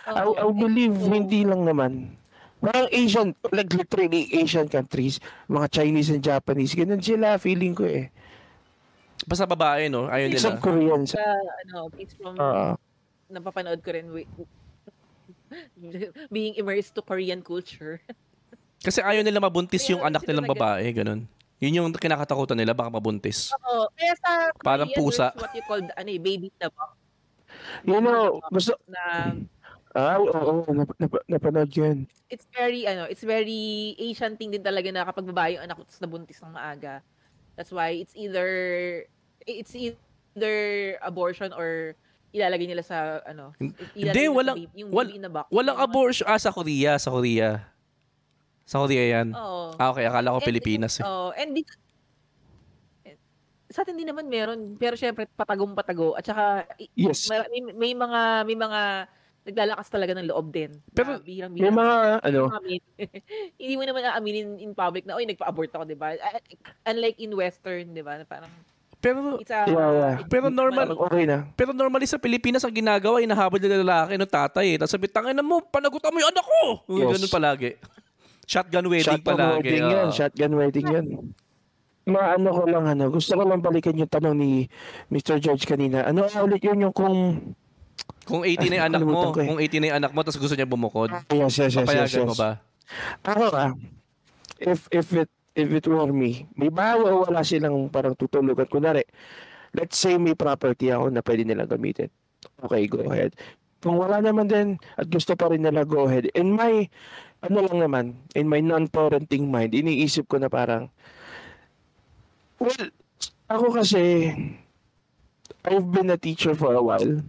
I believe hindi lang naman. Parang Asian, like literally Asian countries, mga Chinese and Japanese, ganun sila, feeling ko eh. Basta babae, no? Ayaw nila. Some Koreans. Based from napapanood ko rin being immersed to Korean culture. Kasi ayaw nila mabuntis yung anak nilang babae, ganun. Yun yung kinakatakutan nila, baka mabuntis. Oo. Kaya sa parang Korean, pusa. what you call, baby na ba? Gusto... napanood yun. It's very Asian thing din talaga na kapag babae yung anak ko nabuntis ng maaga. That's why it's either abortion or ilalagay nila sa Hindi, walang abortion sa Korea. Sa Korea yan. Oo. Okay, akala ko Pilipinas eh. And sa atin din naman meron, pero syempre patagong-patago at saka yes. may mga naglalakas talaga ng loob din. Pero may mga hindi mo naman aaminin in public na nagpa-abort ako, 'di ba? Unlike in western, 'di ba? Parang pero normal okay na. Pero normally sa Pilipinas ang ginagawa inahabol nila lalaki ng tatay. Tapos sabi, tangina mo, panagutan mo yung anak ko. Yes. Ganun palagi. Shotgun wedding palagi. Shotgun wedding yan. Ko lang gusto ko lang balikan yung tanong ni Mr. George kanina. Ano ulit yun yung kung 18 na yung anak mo, kung 18 na yung anak mo tapos gusto niya bumukod. Yes. Papayagan mo ba? Ako if it were me, may bawa wala silang parang tutulugan. Kunwari, let's say may property ako na pwede nilang gamitin. Okay, go ahead. Kung wala naman din at gusto pa rin nila, go ahead. In my non-parenting mind, iniisip ko na parang, well, ako kasi, I've been a teacher for a while.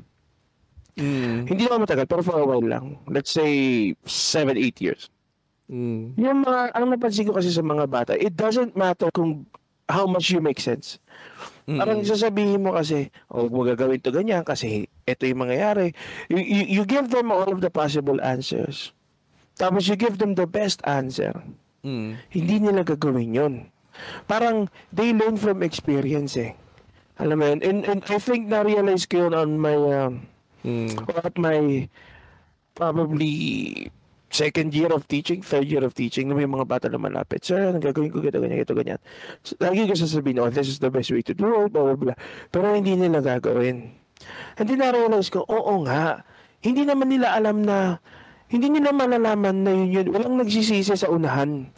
Hindi naman matagal, pero for a while lang. Let's say, 7-8 years. Yung ang napansin ko kasi sa mga bata, it doesn't matter kung how much you make sense. Parang sasabihin mo kasi, magagawin to ganyan kasi ito yung mangyayari. You give them all of the possible answers. Tapos you give them the best answer. Hindi nila gagawin yun. Parang they learn from experience eh. Alam mo yun? And I think na-realize ko yun on my at my probably second year of teaching, third year of teaching, na may mga bata na malapit. Sir, ang gagawin ko ganyan. So, lagi ko sasabihin, this is the best way to do it, blah, blah, blah. Pero hindi nila gagawin. Hindi na-realize ko, oo nga, hindi naman nila alam na, hindi nila malalaman na yun. Walang nagsisisi sa unahan.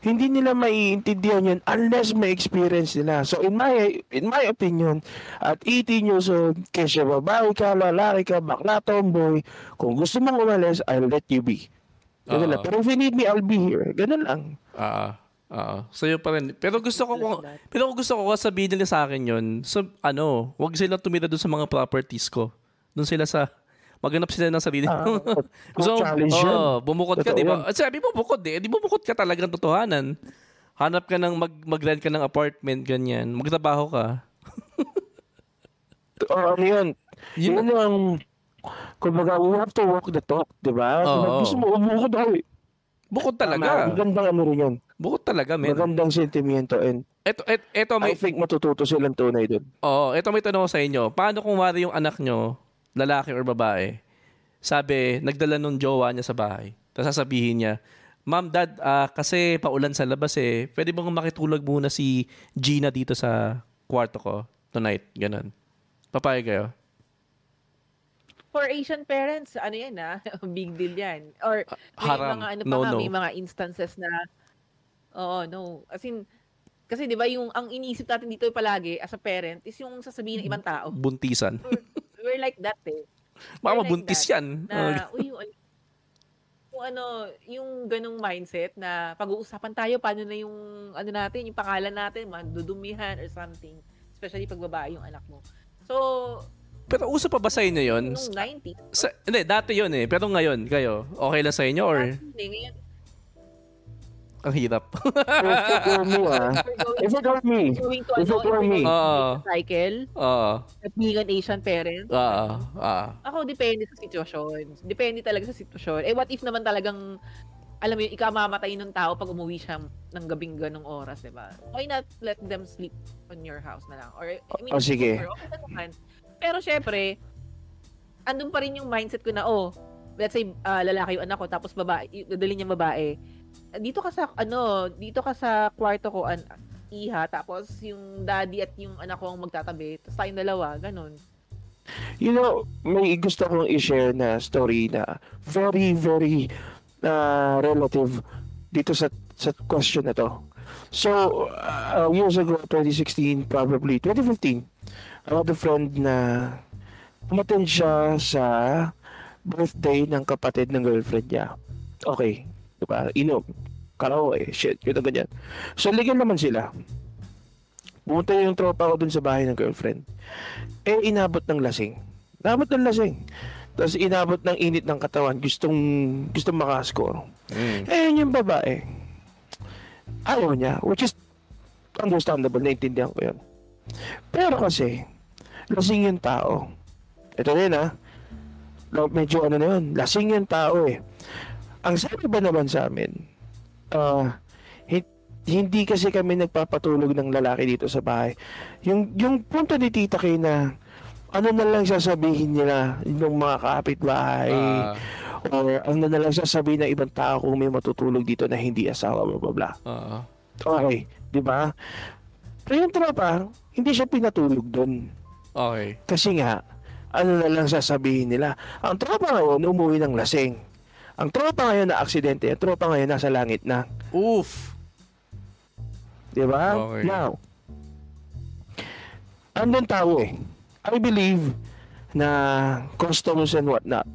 Hindi nila maiintindihan yun unless may experience nila. So in my opinion, at 18 years old, kesya babae ka, lalaki ka, bakla, tomboy, kung gusto mong umalis, I'll let you be. Ganun lang. Pero if you need me, I'll be here. Ganun lang. Sa'yo pa rin. Pero gusto ko sabihin nila sa akin yun. So, wag sila tumira doon sa mga properties ko. Doon sila maghanap sila ng sarili. Gusto bumukod ka, di ba? At sabi mo, bukod eh. Di bumukod ka talagang totohanan. Hanap ka ng mag-rent ka ng apartment, ganyan. Magtrabaho ka. Yun. Yun ang, kumbaga, we have to walk the talk, di ba? Gusto mo, bukod ako eh. Bukod talaga. Magandang rin yun. Bukod talaga, men. Magandang sentimiento. And I think matututo silang tunay dun. Ito may tanong ko sa inyo. Paano kung wari yung anak nyo, lalaki or babae, sabi, nagdala nung jowa niya sa bahay. Tapos sasabihin niya, Ma'am, Dad, kasi paulan sa labas eh. Pwede bang makitulog muna si Gina dito sa kwarto ko tonight? Ganon. Papayag kayo? For Asian parents, ano yan big deal yan. Or may Haram. mga No. may mga instances na, no. As in, kasi di ba ang iniisip natin dito palagi as a parent is yung sasabihin ng ibang tao. Buntisan. We're like that eh. Baka We're like mabuntis that, yan. Na, yung ganong mindset na pag-uusapan tayo, paano na yung, natin, yung pangalan natin, madudumihan or something. Especially pag babae yung anak mo. So, Pero uso pa ba sa inyo yun? nung 90s, Hindi, dati yun eh. Pero ngayon, kayo, okay lang sa inyo or hindi, ngayon, ang hirap? If it were me, If it were me. going to, If it were me. cycle, Oo. at being an Asian parent, Oo. ako, depende sa sitwasyon. Depende talaga sa sitwasyon. What if naman talagang, alam mo yun, ikamamatay ng tao pag umuwi siya ng gabing ganong oras, diba? Why not let them sleep on your house na lang? Or, sige. okay na naman. Pero syempre, andun pa rin yung mindset ko na, let's say, lalaki yung anak ko, tapos babae, dadalhin niya babae. Dito ka sa kwarto ko, iha, tapos yung daddy at yung anak ko ang magtatabi, tapos tayong dalawa, ganun. You know, may gusto kong i-share na story na very, very relative dito sa question na to. So, years ago, 2016, probably 2015, I had a friend na umattend siya sa birthday ng kapatid ng girlfriend niya. Okay, diba? Inom, karaoke, shit, ganyan. So, legal naman sila. Pumunta yung tropa ko dun sa bahay ng girlfriend. Inabot ng lasing. Tapos inabot ng init ng katawan. Gustong makascore. Yung babae, ayaw niya. Which is understandable. Naintindihan ko yun. Pero kasi, lasing yung tao. Ito na yun medyo na yun. Lasing yung tao eh. Ang sabi ba naman sa amin, hindi kasi kami nagpapatulog ng lalaki dito sa bahay. Yung punto ni Tita Kay na ano na lang sasabihin nila ng mga kapitbahay or ano na lang sasabihin ng ibang tao kung may matutulog dito na hindi asawa, blah blah blah. Okay, di ba? Pero yung tropa, hindi siya pinatulog doon. Okay. Kasi nga, ano na lang sasabihin nila. Ang tropa ngayon, umuwi ng lasing. Ang tropa ngayon na aksidente, ang tropa ngayon nasa langit na. Oof. Diba? Okay. Now, andun tao eh. I believe na customs and whatnot.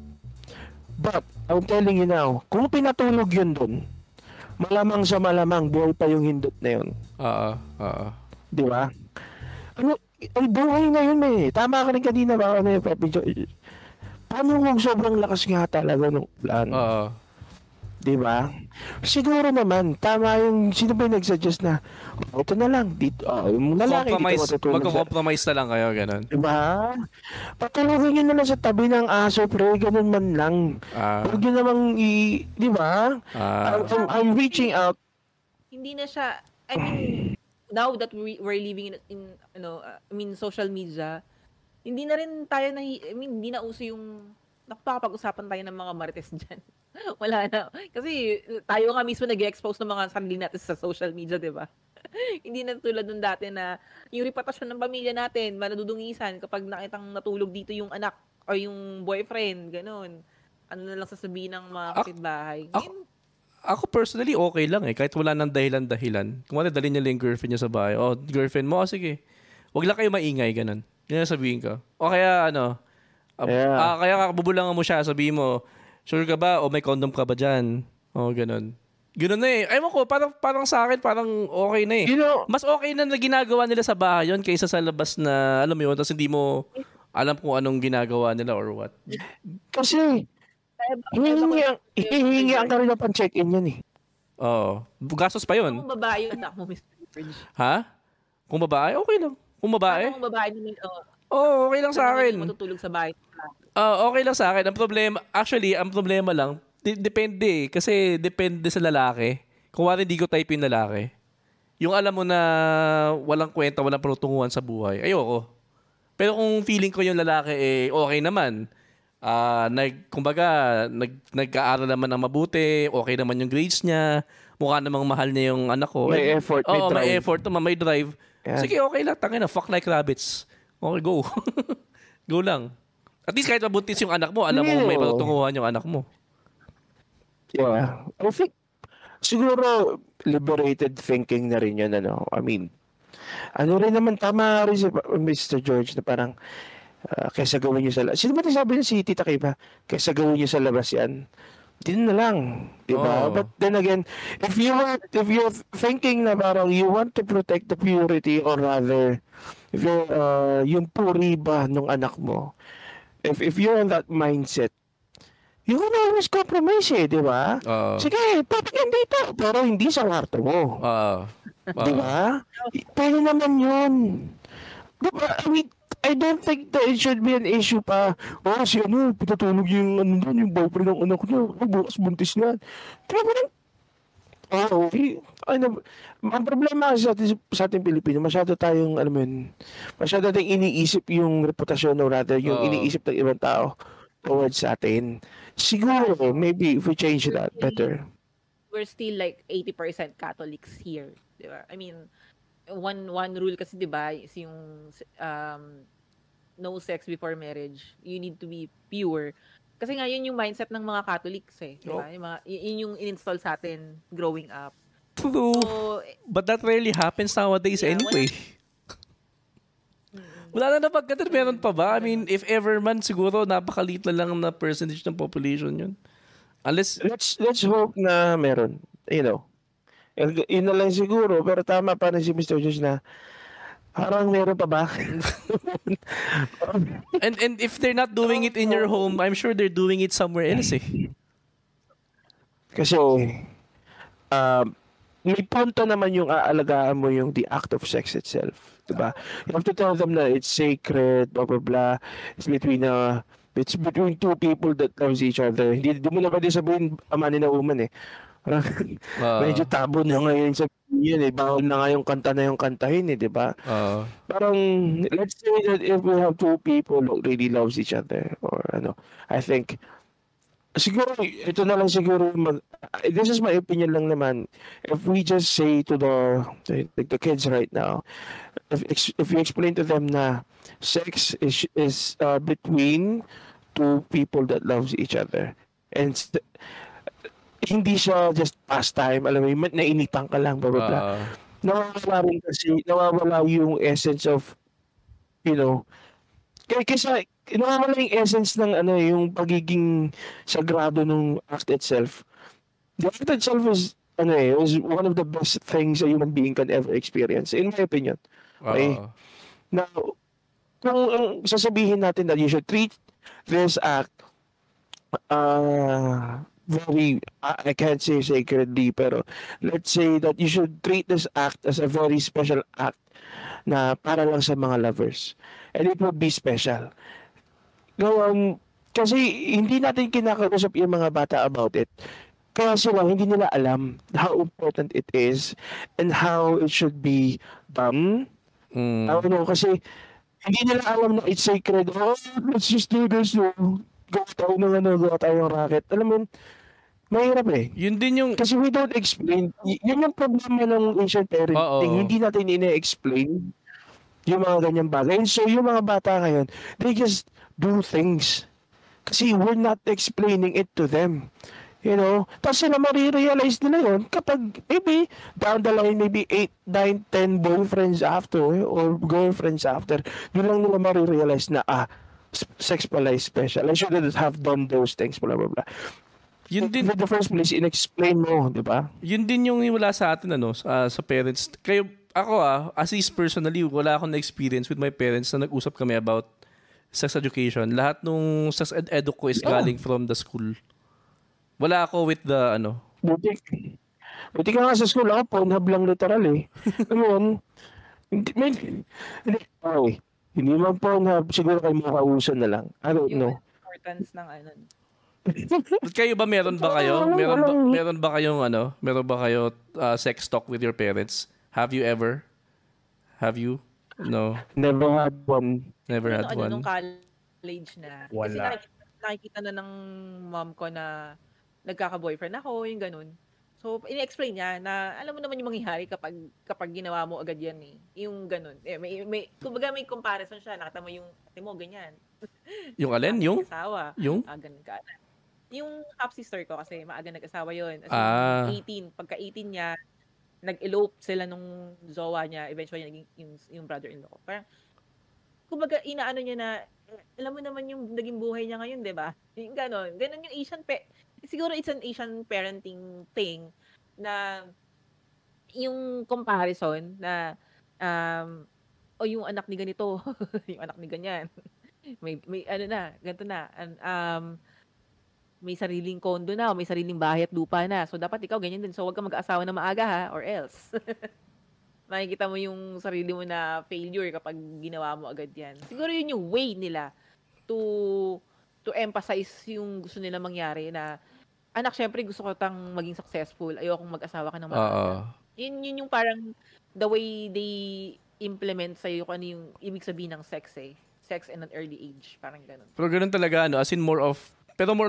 But, I'm telling you now, kung pinatulog yun dun, malamang sa malamang, buhay pa yung hindot na yun. Di ba? Ay, buhay na yun eh. Tama ka rin kanina ba? Paano kung sobrang lakas nga talaga ng ulan? Di ba? Siguro naman, tama yung, sino ba yung nagsuggest na, ito na lang, dito, yung lalaki dito matutulog. Magko-compromise na lang kayo, ganun. Di ba? Patulogin nyo na lang sa tabi ng aso, pre, ganun man lang. Huwag nyo namang di ba? I'm reaching out. Hindi na siya, I mean, now that we're living in social media, hindi na rin tayo hindi na uso yung nakapag-usapan tayo ng mga marites dyan. Wala na. Kasi tayo nga mismo nag-expose ng mga sarili natin sa social media, di ba? Hindi na tulad nung dati na yung reputasyon ng pamilya natin, manadudungisan kapag nakitang natulog dito yung anak o yung boyfriend, ganun. Ano na lang sasabihin ng mga kapitbahay. Ako personally, okay lang eh. Kahit wala nang dahilan. Kung wala, dali niya lang yung girlfriend niya sa bahay. Girlfriend mo, sige. Huwag lang kayo maingay, ganun. Yun ang sabihin ko. O kaya, kaya kabubulangan mo siya, sabihin mo, sure ka ba? O may condom ka ba dyan? O, ganun. Ganun na eh. Ayun ko, parang sa akin, parang okay na eh. Mas okay na ginagawa nila sa bahay yun kaysa sa labas na, alam mo yun, tapos hindi mo alam kung anong ginagawa nila or what. Kasi, hihingi ang kanila pang check-in yan eh. Oo. Gastos pa yun. Kung babae yung anak mo, Mr. George. Ha? Kung babae, okay lang. Kung babae? Kung babae naman, okay lang sa akin. matutulog sa bahay. Okay lang sa akin. Ang problema lang, depende eh. Kasi depende sa lalaki. Kung wala hindi ko type yung lalaki. Yung alam mo na walang kwenta, walang panutunguhan sa buhay, ayoko. Pero kung feeling ko yung lalaki okay naman, Nag-aaral naman ng mabuti, okay naman yung grades niya, mukha namang mahal niya yung anak ko. May effort, may Oo, drive. may effort naman, may drive. Yeah. Sige, okay lang, tangina, fuck like rabbits. Okay, go. Go lang. At least kahit mabuntis yung anak mo, alam mo may patutunguhan yung anak mo. Yeah. I think, siguro, liberated thinking na rin yun, ano. I mean, ano rin naman, tama rin si Mr. George na parang, kaysa gawin nyo sa labas. Sino ba sabi niya si Tita Kay ba? Kaysa gawin nyo sa labas yan. Din na lang. Diba? Oh. But then again, if you're thinking na parang you want to protect the purity or rather, if you're, yung puri ba nung anak mo, if you're in that mindset, you can always compromise di ba? Sige, papagyan dito, pero hindi sa kwarto mo. Di ba? Pwede naman yun. Di ba? I mean, I don't think that it should be an issue pa. Si pinatulog yung, yung boyfriend ng anak niya. Bukas buntis na. Pero parang, ang problema sa ating Pilipino, masyado tayong, masyado tayong iniisip yung reputasyon o rather, yung iniisip ng ibang tao towards sa atin. Siguro, maybe if we change that, better. We're still like 80% Catholics here, di ba? I mean, one rule kasi, di ba, is yung no sex before marriage. You need to be pure. Kasi nga, yun yung mindset ng mga Catholics di ba? Yun yung in-install sa atin growing up. True. So, but that rarely happens nowadays anyway. Wala na napagkatan, meron pa ba? I mean, if ever man, siguro napakaliit na lang na percentage ng population yun. Unless... Let's hope na meron. Yun na lang siguro. Pero tama pa rin si Mr. Josh na parang meron pa ba? and if they're not doing it in your home, I'm sure they're doing it somewhere else Kasi may punto naman yung aalagaan mo yung the act of sex itself. Diba? You have to tell them that it's sacred, blah, blah, blah. It's between two people that loves each other. Hindi mo na pwede sabihin a man and a woman medyo tabo na ngayon sabihin yun Bawal na nga yung kanta na yung kantahin di ba? Parang, let's say that if we have two people who really loves each other, or I think, siguro, ito na lang siguro, this is my opinion lang naman, if we just say to the kids right now, if you explain to them na sex is between two people that loves each other, and hindi siya just pastime, alam mo, nainitan ka lang, blah, blah, blah. Nawawala rin kasi, nawawala yung essence of, kaysa, nawawala yung essence ng, yung pagiging sagrado ng act itself. The act itself is one of the best things a human being can ever experience, in my opinion. Okay? Now, kung sasabihin natin that you should treat this act, very, I can't say sacredly, pero let's say that you should treat this act as a very special act na para lang sa mga lovers. And it would be special. Kasi hindi natin kinakausap yung mga bata about it. Kaya sila, hindi nila alam how important it is and how it should be done. Kasi hindi nila alam na it's sacred. Let's just do this. Gawa tayo ng racket. Alam mo, mahirap Yun din yung... Kasi we don't explain. Yun yung problema ng ancient parenting. Hindi natin ina-explain yung mga ganyang bagay. And so yung mga bata ngayon, they just do things. Kasi we're not explaining it to them. Tapos sila marirealize nila yun kapag maybe down the line, maybe 8, 9, 10 boyfriends after or girlfriends after, doon lang nila marirealize na sex pala is special. I shouldn't have done those things, blah, blah, blah. Yun din, in the first place, in-explain mo, di ba? Yun din yung wala sa atin, sa parents. Ako, as is personally, wala akong na-experience with my parents na nag-usap kami about sex education. Lahat nung sex edu ko is galing from the school. Wala ako with the, Buti ka nga sa school, ako, Pornhub lang literal hindi man Pornhub, siguro kayo makausan na lang. I don't know. Importance ng Kayo ba meron ba kayo sex talk with your parents? Have you ever? Have you? No. Never had one. Never had one. Nung college na. Wala. nakikita na ng mom ko na nagkaka-boyfriend ako, yung ganun. So, ini-explain niya na alam mo naman yung mangyayari kapag ginawa mo agad yan eh. Yung ganun. Kumbaga may comparison siya. Nakita mo yung ate mo, ganyan. Yung alin? Yung? Asawa. Yung? Ganun ka. Yung half-sister ko kasi maaga nag-asawa yun. As in, 18. Pagka 18 niya, nag-elope sila nung zowa niya. Eventually, naging yung brother-in-law ko. Parang, kumbaga, inaano niya na, alam mo naman yung naging buhay niya ngayon, di ba? Yung ganon. Ganon yung siguro it's an Asian parenting thing na yung comparison na yung anak ni ganito, yung anak ni ganyan. May ano na, ganito na. May sariling kondo na, may sariling bahay at lupa na. So dapat ikaw ganyan din. So wag ka mag-asawa na maaga ha or else. Makikita mo yung sarili mo na failure kapag ginawa mo agad yan. Siguro yun yung way nila to emphasize yung gusto nila mangyari na anak, syempre gusto ko tang maging successful. Ayokong mag-asawa ka ng maaga. Yun yung parang the way they implement sa'yo kung ano yung ibig sabihin ng sex eh. Sex in an early age. Parang ganun. Pero ganun talaga, as in more on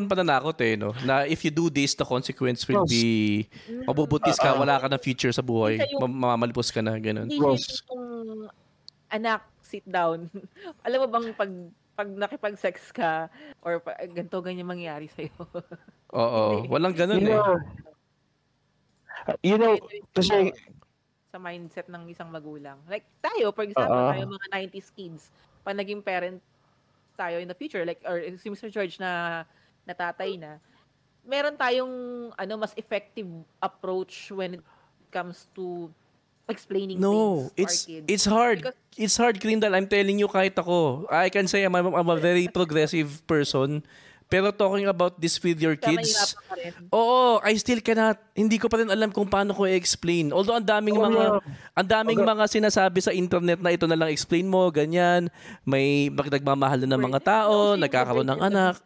pananakot eh, no? Na if you do this, the consequence will be mabubutis ka, wala ka na future sa buhay, mamamalipos ka na, ganun. Hindi yung anak, sit down. Alam mo bang pag nakipag-sex ka or ganito ganyan mangyayari sa'yo. Oo, walang ganun eh. Kasi sa mindset ng isang magulang. Like tayo, for example, tayo mga 90s kids, pag naging parent tayo in the future, like, or si Mr. George na tatay na, meron tayong mas effective approach when it comes to explaining things to our kids. It's hard. It's hard, Grindal. I'm telling you, kahit ako, I can say I'm a very progressive person. Pero talking about this with your kids, I still cannot, hindi ko pa rin alam kung paano ko i-explain. Although ang daming mga sinasabi sa internet na ito na lang explain mo, ganyan, may nagmamahal na ng mga tao, nagkakaroon ng anak,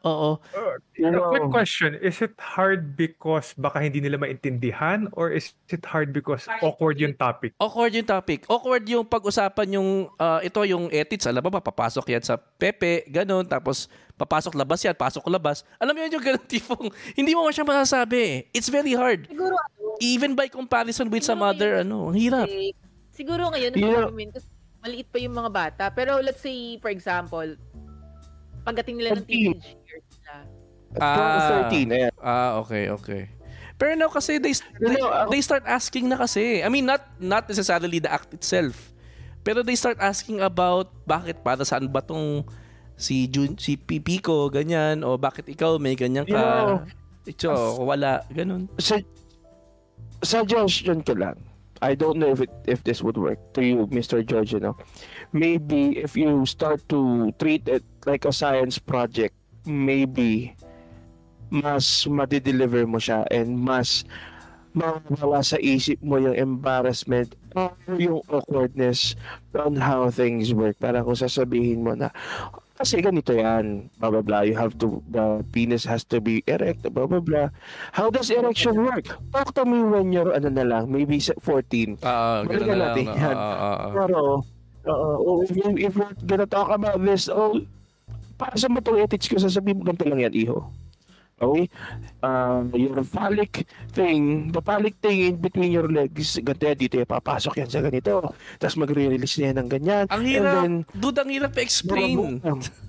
Quick question, is it hard because baka hindi nila maintindihan or is it hard because awkward yung topic? Awkward yung topic. Awkward yung pag-usapan yung, ito yung ethics, alam ba, papasok yan sa Pepe, ganun, tapos papasok labas yan, pasok labas. Alam mo yun yung ganun tipong, hindi mo siya masasabi. It's very hard. Siguro even by comparison with some other, ang hirap. Siguro ngayon, kasi maliit pa yung mga bata. Pero let's say, for example, pagdating nila ng teenage years nila. 13, ayan. Okay. Pero now kasi they start asking na kasi. I mean, not necessarily the act itself. Pero they start asking about bakit, para saan ba tong si Pico, ganyan, o bakit ikaw may ganyan ka. Ito, wala, ganun. Suggestion ko lang. I don't know if this would work to you, Mr. George, Maybe if you start to treat it like a science project, maybe mas madideliver mo siya and mas mawala sa isip mo yung embarrassment or yung awkwardness on how things work. Para kung sasabihin mo na, kasi ganito yan, blah blah blah, the penis has to be erect, blah blah blah. How does erection work? Talk to me when you're maybe 14. Ganun na lang. Pero if we're gonna talk about this, para sa matong ethics ko, sasabihin mo ganito lang yan, iho. Okay? Your phallic thing, the phallic thing in between your legs, ganito yan, dito yan, papasok yan sa ganito. Tapos magre-release niya ng ganyan. Ang hirap, dude, ang hirap explain.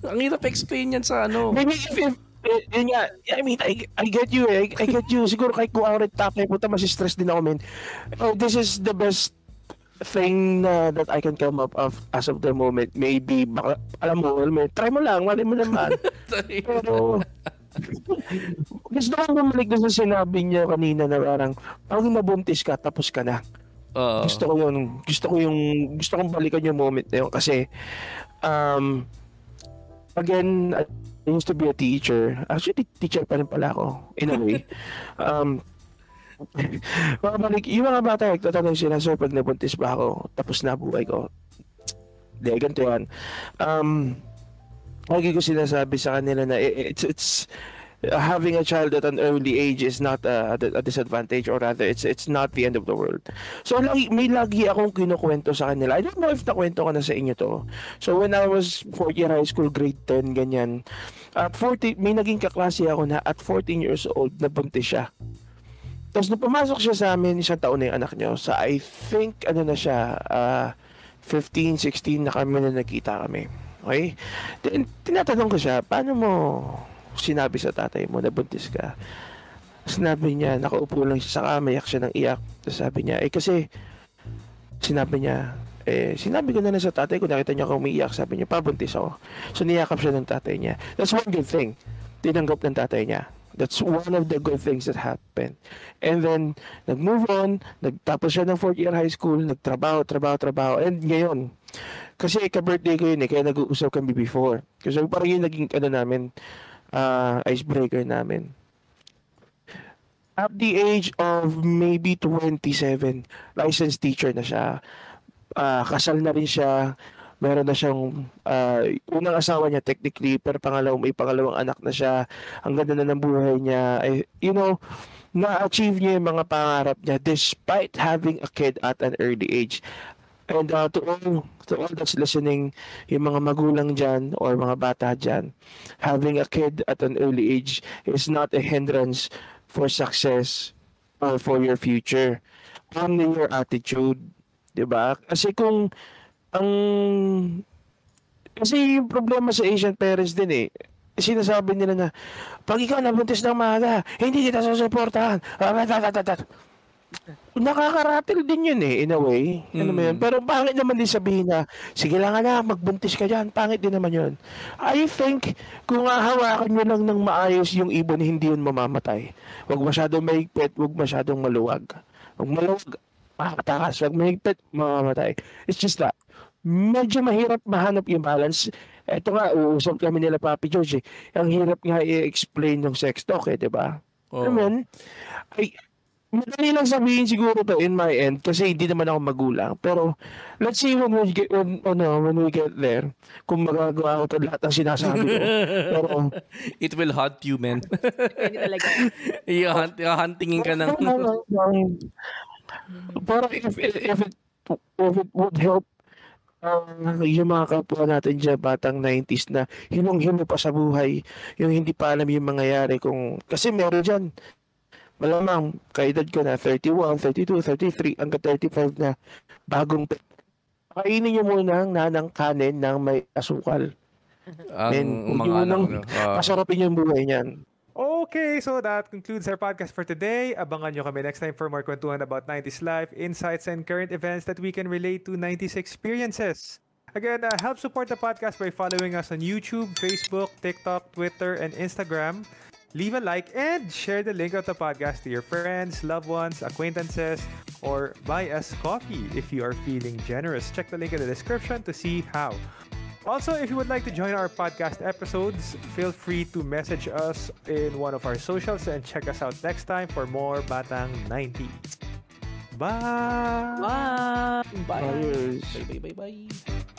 Ang hirap explain yan sa Maybe if yun nga, I mean, I get you I get you. Siguro kahit kung ako rin tapay, puta, masistress din ako, man. This is the best thing that I can come up of as of the moment. Maybe, baka, alam mo, try mo lang, wala mo naman. Pero, gusto ko bumalik doon sa sinabi niya kanina na parang nabuntis ka, tapos ka na. Gusto kong balikan yung moment na yun kasi, again, I used to be a teacher. Actually, teacher pa rin pala ako, in a way. Yung mga bata, nagtatanong sila, sir, pag nabuntis ba ako, tapos na buhay ko. Hindi, ganito yan. Lagi ko sinasabi sa kanila na it's having a child at an early age is not a disadvantage, or rather it's not the end of the world. So may lagi akong kinukwento sa kanila. I don't know if nakwento ko na sa inyo to. So when I was 4th year high school, grade 10, ganyan, At 14, may naging kaklase ako na at 14 years old, nabuntis siya. Tapos nung pumasok siya sa amin, isang taon na yung anak niyo. So I think, ano na siya, 15, 16 na kami na nagkita kami. Okay? Tinatanong ko siya, paano mo sinabi sa tatay mo na buntis ka? Sinabi niya, nakaupo lang siya, saka mayak siya ng iyak. Tapos sabi niya, kasi, sinabi ko na sa tatay ko, nakita niya ako umiiyak, sabi niya, pabuntis ako. So niyakap siya ng tatay niya. That's one good thing. Tinanggap ng tatay niya. That's one of the good things that happened. And then, nag-move on, nagtapos siya ng 4th year high school, nagtrabaho, and ngayon, kasi ka-birthday ko yun kaya nag-uusap kami before. Kasi parang yun naging, namin, icebreaker namin. At the age of maybe 27, licensed teacher na siya. Kasal na rin siya. Meron na siyang unang asawa niya technically, pero may pangalawang anak na siya. Ang ganda na ng buhay niya. Na-achieve niya yung mga pangarap niya despite having a kid at an early age. And to all that's listening, yung mga magulang dyan or mga bata dyan, having a kid at an early age is not a hindrance for success or for your future. Only your attitude. Diba? Kasi yung problema sa Asian parents din sinasabi nila na pag ikaw nabuntis ng maaga, hindi kita susuportahan. Nakakaratil din yun in a way. Ano mo yun? Pero pangit naman din sabihin na, sige lang anak, magbuntis ka dyan. Pangit din naman yun. I think, kung hawakan nyo lang ng maayos yung ibon, hindi yun mamamatay. Huwag masyadong mahigpit, huwag masyadong maluwag. Huwag maluwag, makakatakas. Huwag mahigpit, mamamatay. It's just that. Medyo mahirap mahanap yung balance. Ito nga, uusap kami nila Papi George. Ang hirap nga i-explain yung sex talk di ba? I mean, madali lang sabihin siguro to in my end kasi hindi naman ako magulang. Pero let's see when we get there kung magagawa ko to lahat ng sinasabi ko. Pero it will haunt you, man. Hindi talaga. Huntingin ka ng... Parang if it would help yung mga kapwa natin dyan, batang 90s na hinong-hino pa sa buhay, yung hindi pa alam yung mangyayari kasi meron dyan, malamang kaedad ko na 31, 32, 33, hanggang 35 na bagong kainin nyo muna ang nanang kanin ng may asukal. Ang mga pasarapin yung buhay niyan. Okay, so that concludes our podcast for today. Abangan nyo kami next time for more kwentuhan about 90s life, insights, and current events that we can relate to 90s experiences. Again, help support the podcast by following us on YouTube, Facebook, TikTok, Twitter, and Instagram. Leave a like and share the link of the podcast to your friends, loved ones, acquaintances, or buy us coffee if you are feeling generous. Check the link in the description to see how. Also, if you would like to join our podcast episodes, feel free to message us in one of our socials and check us out next time for more Batang 90. Bye! Bye! Bye! Bye! Bye! Bye!